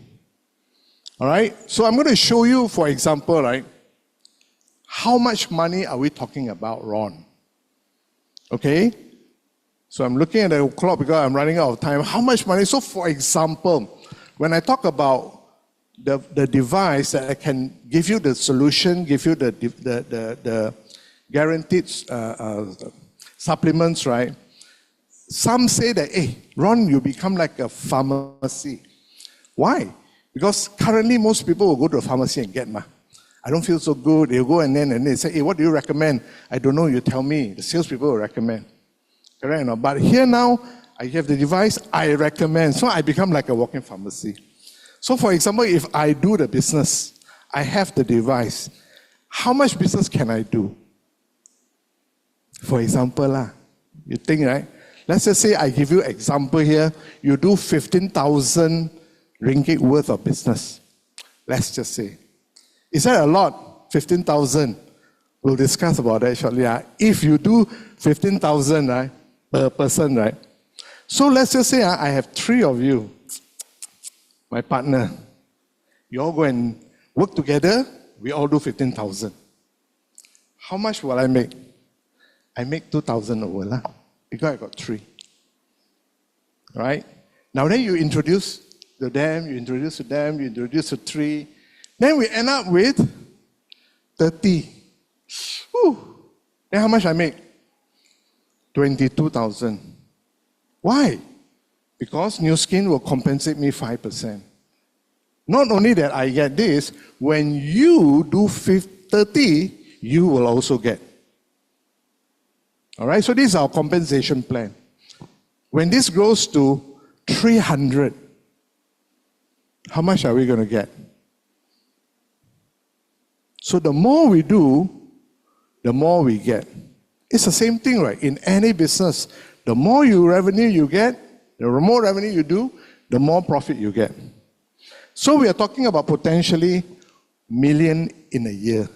All right? So I'm going to show you, for example, right, how much money are we talking about, Ron? Okay? So I'm looking at the clock because I'm running out of time. How much money? So for example, when I talk about the device that can give you the solution, give you the guaranteed supplements, right? Some say that, hey, Ron, you become like a pharmacy. Why? Because currently most people will go to a pharmacy and get I don't feel so good. They'll go and then they say, hey, what do you recommend? I don't know, you tell me. The salespeople will recommend. Correct or not? But here now, I have the device, I recommend. So I become like a walking pharmacy. So for example, if I do the business, I have the device, how much business can I do? For example, you think, right? Let's just say I give you example here, you do 15,000 ringgit worth of business. Let's just say. Is that a lot? 15,000. We'll discuss about that shortly. If you do 15,000 right, per person, right? So let's just say I have 3 of you, my partner. You all go and work together, we all do 15,000. How much will I make? I make 2,000 over lah, because I got 3. Right? Now then you introduce to them, you introduce to them, you introduce to 3. Then we end up with 30. Whew. Then how much I make? 22,000. Why? Because Nu Skin will compensate me 5%. Not only that I get this, when you do 30, you will also get. All right, so this is our compensation plan. When this grows to 300, how much are we going to get? So the more we do, the more we get. It's the same thing, right? In any business, the more revenue you get, the more revenue you do, the more profit you get. So we are talking about potentially million in a year.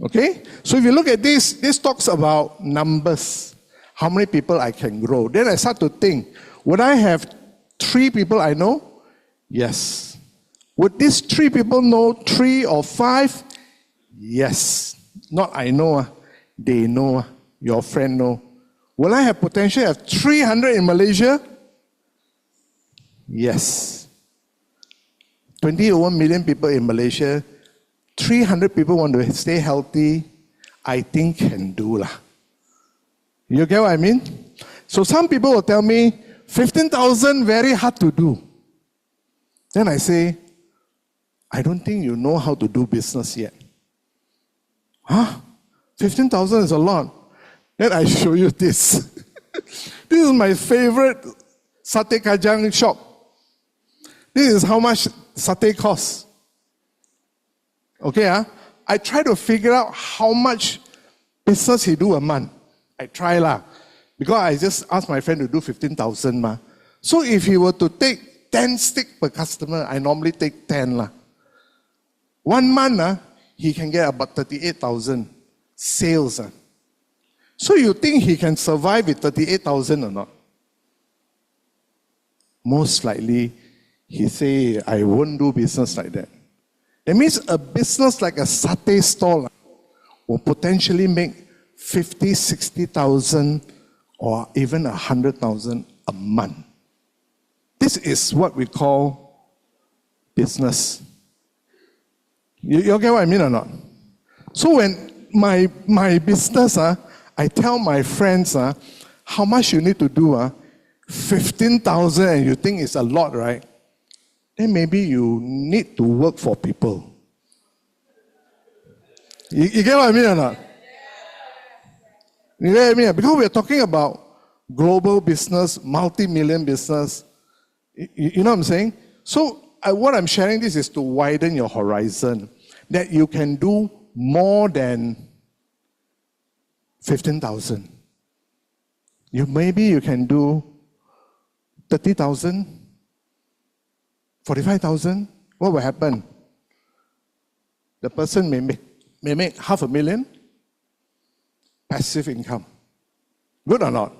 Okay? So if you look at this talks about numbers, how many people I can grow. Then I start to think, would I have 3 people I know? Yes. Would these 3 people know 3 or 5? Yes. Not I know, they know, your friend know. Will I have potential of 300 in Malaysia? Yes. 21 million people in Malaysia, 300 people want to stay healthy, I think can do lah. You get what I mean? So some people will tell me, 15,000 very hard to do. Then I say, I don't think you know how to do business yet. Huh? 15,000 is a lot. Then I show you this. This is my favorite satay kajang shop. This is how much satay costs. Okay, I try to figure out how much business he do a month. I try lah. Because I just asked my friend to do 15,000 ma. So if he were to take 10 stick per customer, I normally take 10 lah. 1 month, he can get about 38,000 sales. So you think he can survive with 38,000 or not? Most likely, he say, I won't do business like that. That means a business like a satay stall will potentially make 50, 60,000 or even 100,000 a month. This is what we call business. You get what I mean or not? So when my business, I tell my friends how much you need to do, 15,000 and you think it's a lot, right? Then maybe you need to work for people. You get what I mean or not? You get what I mean? Because we're talking about global business, multi-million business. You know what I'm saying? So what I'm sharing this is to widen your horizon. That you can do more than 15,000. Maybe you can do 30,000, 45,000. What will happen? The person may make $500,000 passive income. Good or not?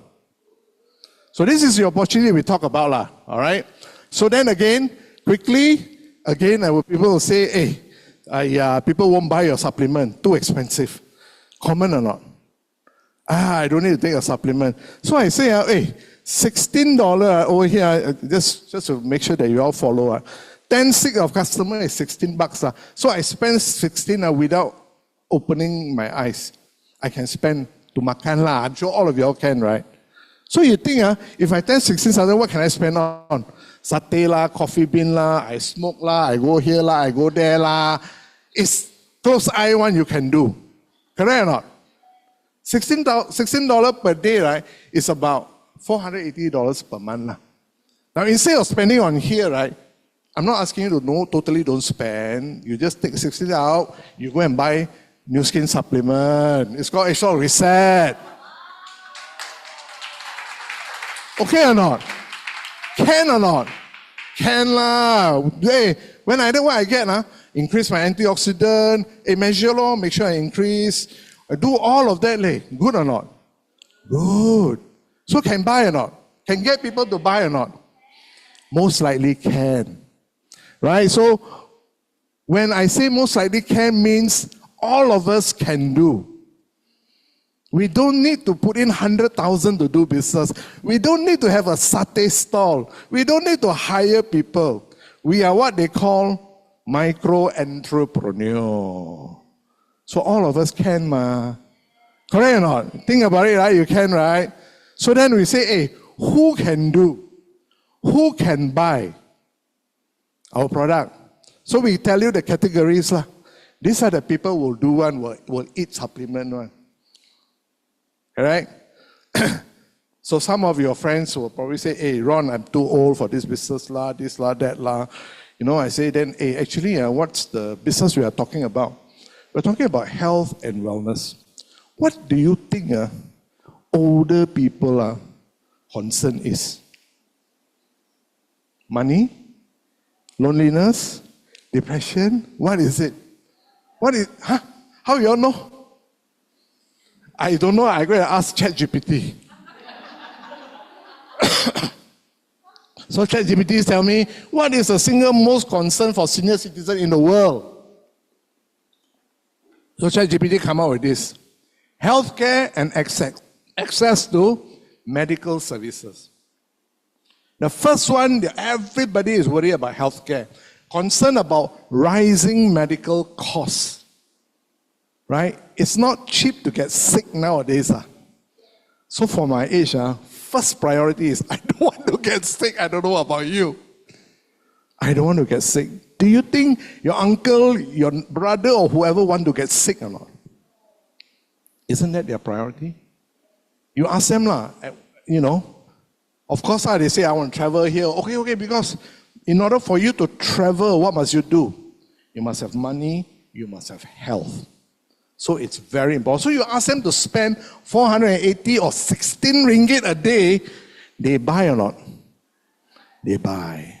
So this is the opportunity we talk about lah. All right. So then again, quickly, people will say, hey, people won't buy your supplement. Too expensive. Common or not? I don't need to take a supplement. So I say, hey, $16 over here, just to make sure that you all follow. 10 stick of customer is $16. So I spend 16 without opening my eyes. I can spend to makan lah. I'm sure all of you all can, right? So you think, if I spend 16,000, what can I spend on? Satay lah, coffee bean lah, I smoke lah, I go here lah, I go there lah. It's close eye one you can do. Correct or not? $16 per day, right, is about $480 per month lah. Now instead of spending on here, right, I'm not asking you to totally don't spend. You just take 60 out, you go and buy Nu Skin supplement. It's called H-Log Reset. Okay or not? Can or not? Can lah. Hey, when I do what I get, increase my antioxidant, measure lor, make sure I increase. I do all of that, good or not? Good. So can buy or not? Can get people to buy or not? Most likely can. Right? So when I say most likely can means all of us can do. We don't need to put in 100,000 to do business. We don't need to have a satay stall. We don't need to hire people. We are what they call micro-entrepreneur. So all of us can, ma. Correct or not? Think about it, right? You can, right? So then we say, hey, who can do? Who can buy our product? So we tell you the categories. These are the people who will do one, will eat supplement one. Alright? So some of your friends will probably say, hey, Ron, I'm too old for this business, this, that, You know, I say then, hey, actually, what's the business we are talking about? We're talking about health and wellness. What do you think older people concern is? Money? Loneliness? Depression? What is it? How you all know? I don't know, I'm going to ask ChatGPT. So ChatGPT tell me, what is the single most concern for senior citizens in the world? So ChatGPT come out with this. Healthcare and access to medical services. The first one, everybody is worried about healthcare. Concerned about rising medical costs. Right? It's not cheap to get sick nowadays. So for my age, first priority is I don't want to get sick. I don't know about you. I don't want to get sick. Do you think your uncle, your brother, or whoever want to get sick or not? Isn't that their priority? You ask them, you know. Of course, they say, I want to travel here. Okay, because in order for you to travel, what must you do? You must have money, you must have health. So it's very important. So you ask them to spend 480 or 16 ringgit a day, they buy or not? They buy.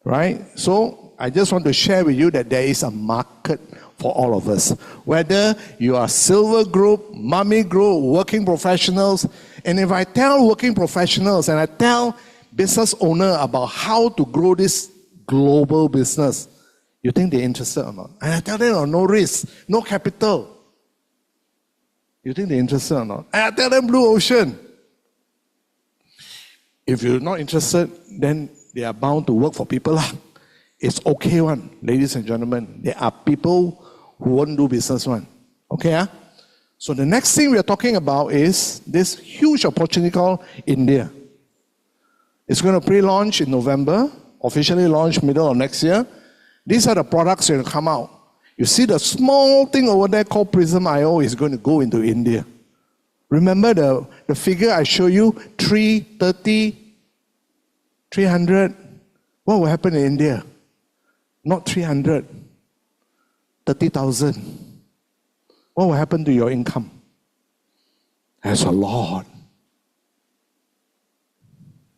Right? So I just want to share with you that there is a market for all of us. Whether you are silver group, mummy group, working professionals, and if I tell working professionals and I tell business owner about how to grow this global business, you think they're interested or not? And I tell them, no risk, no capital. You think they're interested or not? And I tell them blue ocean. If you're not interested, then they are bound to work for people. It's okay one, ladies and gentlemen. There are people who won't do business one. Okay? So the next thing we are talking about is this huge opportunity called India. It's going to pre-launch in November, officially launch middle of next year. These are the products that will come out. You see the small thing over there called Prism IO is going to go into India. Remember the figure I showed you, 330, 300. What will happen in India? Not 300, 30,000. What will happen to your income? That's a lot.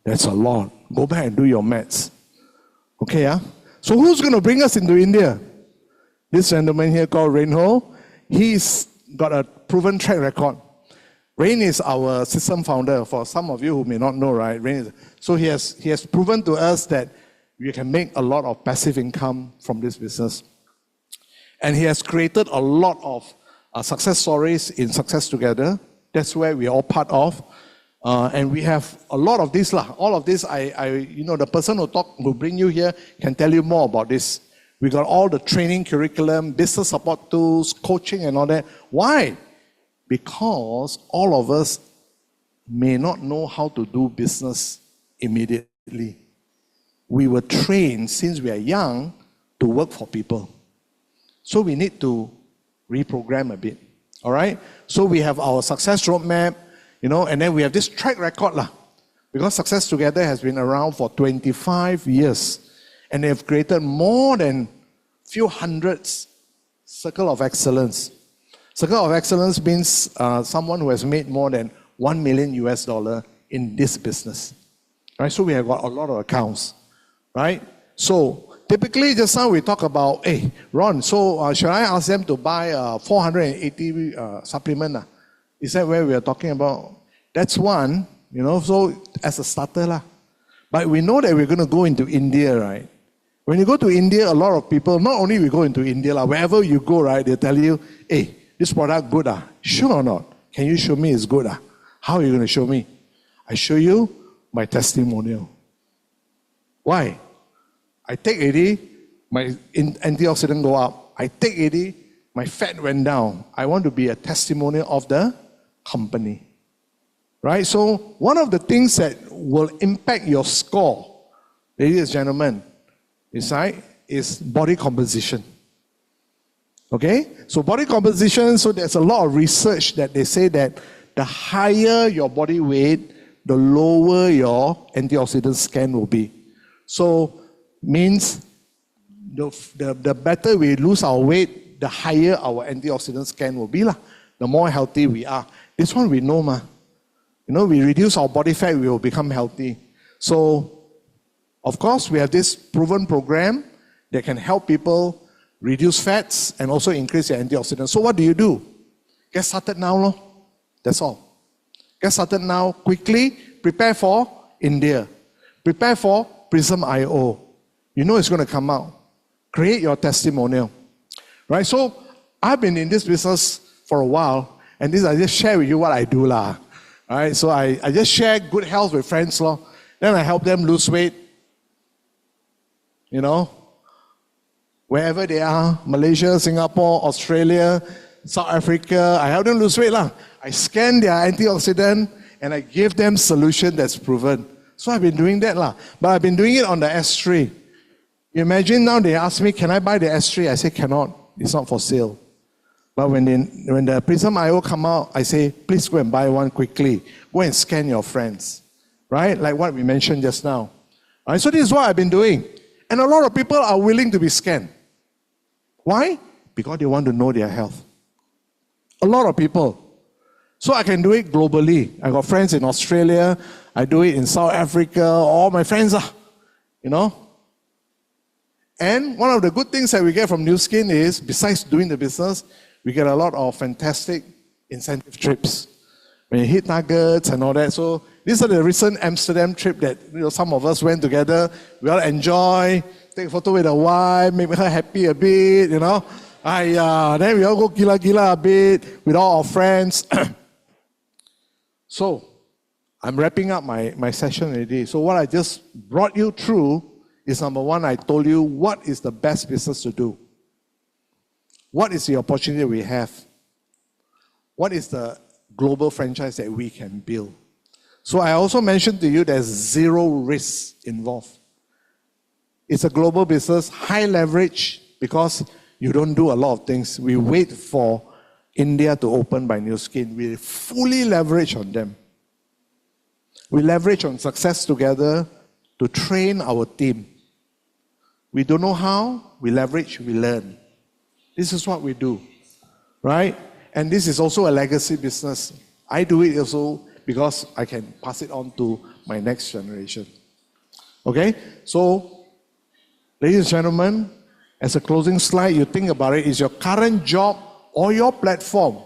That's a lot. Go back and do your maths. Okay, So who's going to bring us into India? This gentleman here called Rain Ho. He's got a proven track record. Rain is our system founder. For some of you who may not know, right? So he has proven to us that we can make a lot of passive income from this business. And he has created a lot of success stories in Success Together. That's where we are all part of. And we have a lot of this. All of this, the person who bring you here can tell you more about this. We got all the training curriculum, business support tools, coaching and all that. Why? Because all of us may not know how to do business immediately. We were trained since we are young to work for people. So we need to reprogram a bit. All right? So we have our success roadmap, and then we have this track record. Because Success Together has been around for 25 years. And they have created more than few hundreds Circle of Excellence. Circle of Excellence means someone who has made more than $1 million in this business. Right? So we have got a lot of accounts. Right? So typically just now we talk about, hey, Ron, so should I ask them to buy 480 supplement? Is that where we are talking about? That's one, so as a starter lah. But we know that we're going to go into India, right? When you go to India, a lot of people, not only we go into India, wherever you go, right, they tell you, hey, this product good, sure or not? Can you show me it's good? How are you going to show me? I show you my testimonial. Why? I take AD, my antioxidant go up. I take AD, my fat went down. I want to be a testimonial of the company. Right? So one of the things that will impact your score, ladies and gentlemen, is body composition. Okay? So body composition, so there's a lot of research that they say that the higher your body weight, the lower your antioxidant scan will be. So means the better we lose our weight, the higher our antioxidant scan will be. The more healthy we are. This one we know, we reduce our body fat, we will become healthy. So, of course, we have this proven program that can help people reduce fats and also increase their antioxidants. So what do? Get started now, That's all. Get started now, quickly. Prepare for India. Prepare for Prism.io. You know it's going to come out. Create your testimonial. Right? So, I've been in this business for a while, and this I just share with you what I do. Right? So, I just share good health with friends. Then I help them lose weight. Wherever they are, Malaysia, Singapore, Australia, South Africa, I help them lose weight. I scan their antioxidant and I give them solution that's proven. So I've been doing that. But I've been doing it on the S3. You imagine now they ask me, can I buy the S3? I say, cannot. It's not for sale. But when the Prism.io come out, I say, please go and buy one quickly. Go and scan your friends. Right? Like what we mentioned just now. Right? So this is what I've been doing. And a lot of people are willing to be scanned. Why? Because they want to know their health. A lot of people. So I can do it globally. I got friends in Australia. I do it in South Africa. All my friends are, And one of the good things that we get from Nu Skin is, besides doing the business, we get a lot of fantastic incentive trips. When you hit targets and all that. So these are the recent Amsterdam trip that some of us went together. We all enjoy, take a photo with the wife, make her happy a bit, Then we all go gila a bit with all our friends. So, I'm wrapping up my session already. So what I just brought you through is number one, I told you what is the best business to do. What is the opportunity we have? What is the global franchise that we can build? So I also mentioned to you there's zero risk involved. It's a global business, high leverage, because you don't do a lot of things. We wait for India to open by Nu Skin. We fully leverage on them. We leverage on Success Together to train our team. We don't know how, we leverage, we learn. This is what we do, right? And this is also a legacy business. I do it also because I can pass it on to my next generation. Okay? So, ladies and gentlemen, as a closing slide, you think about it, is your current job or your platform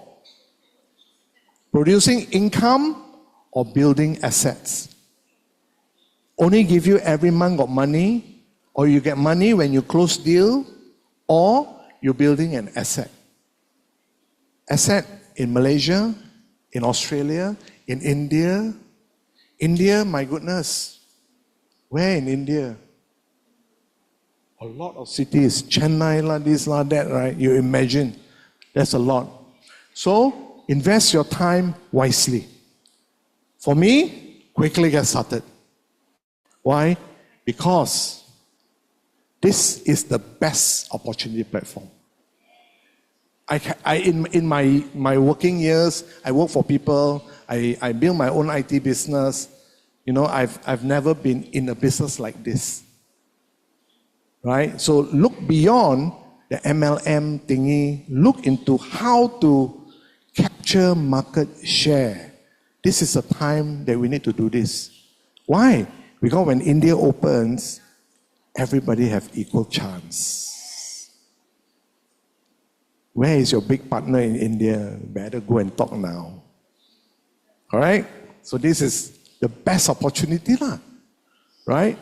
producing income or building assets? Only give you every month got money, or you get money when you close deal, or you're building an asset. Asset in Malaysia, in Australia, in India. India, my goodness. Where in India? A lot of cities. Chennai, this, that, right? You imagine. That's a lot. So, invest your time wisely. For me, quickly get started. Why? Because this is the best opportunity platform. In my working years, I work for people. I build my own IT business. You know, I've never been in a business like this. Right? So look beyond the MLM thingy, look into how to capture market share. This is a time that we need to do this. Why? Because when India opens, everybody have equal chance. Where is your big partner in India? Better go and talk now. All right? So this is the best opportunity, right?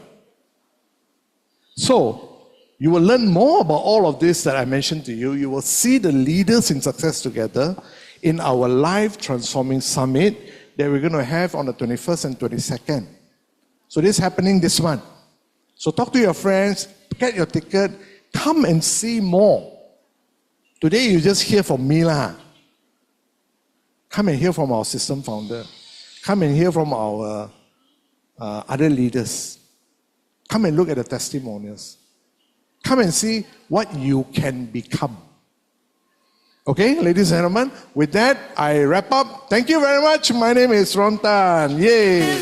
So, you will learn more about all of this that I mentioned to you. You will see the leaders in success together in our live transforming summit that we're going to have on the 21st and 22nd. So this is happening this month. So talk to your friends, get your ticket, come and see more. Today you just hear from me lah. Come and hear from our system founder. Come and hear from our other leaders. Come and look at the testimonials. Come and see what you can become. Okay, ladies and gentlemen, with that, I wrap up. Thank you very much. My name is Ron Tan. Yay!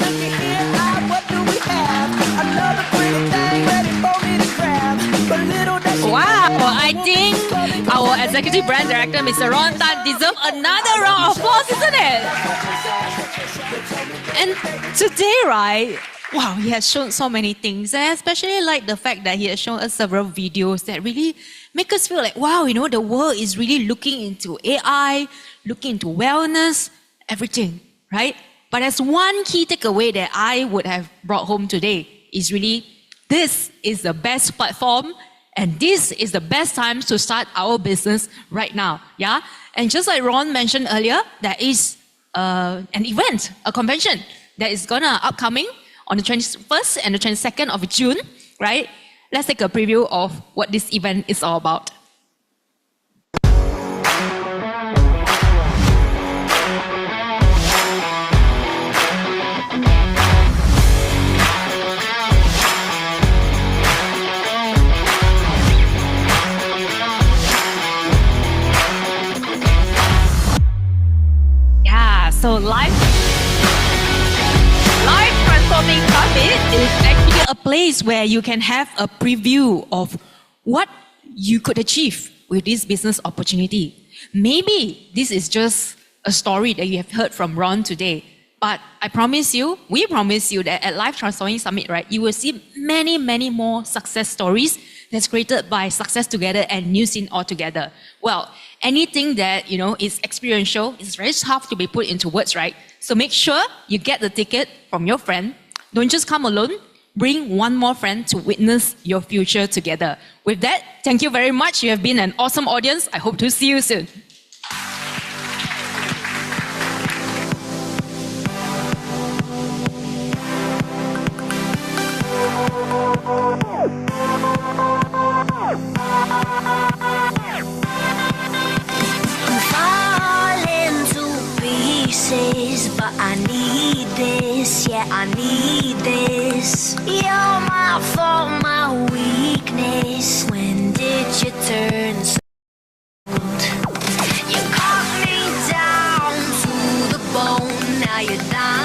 Wow, I think our Executive Brand Director, Mr. Ron Tan, deserves another round of applause, isn't it? And today, right, wow, he has shown so many things. And I especially like the fact that he has shown us several videos that really make us feel like, wow, you know, the world is really looking into AI, looking into wellness, everything, right? But as one key takeaway that I would have brought home today is really, this is the best platform and this is the best time to start our business right now, yeah? And just like Ron mentioned earlier, there is an event, a convention that is gonna upcoming on the 21st and the 22nd of June, right? Let's take a preview of what this event is all about. Yeah, so live Transforming Summit is actually a place where you can have a preview of what you could achieve with this business opportunity. Maybe this is just a story that you have heard from Ron today, but I promise you, we promise you that at Life Transforming Summit, right, you will see many, many more success stories that's created by Success Together and New Scene altogether. Well, anything that, you know, is experiential, it's very tough to be put into words, right? So make sure you get the ticket from your friend. Don't just come alone. Bring one more friend to witness your future together. With that, thank you very much. You have been an awesome audience. I hope to see you soon. But I need this, yeah, I need this. You're my fault, my weakness. When did you turn so cold? You cut me down to the bone, now you're down.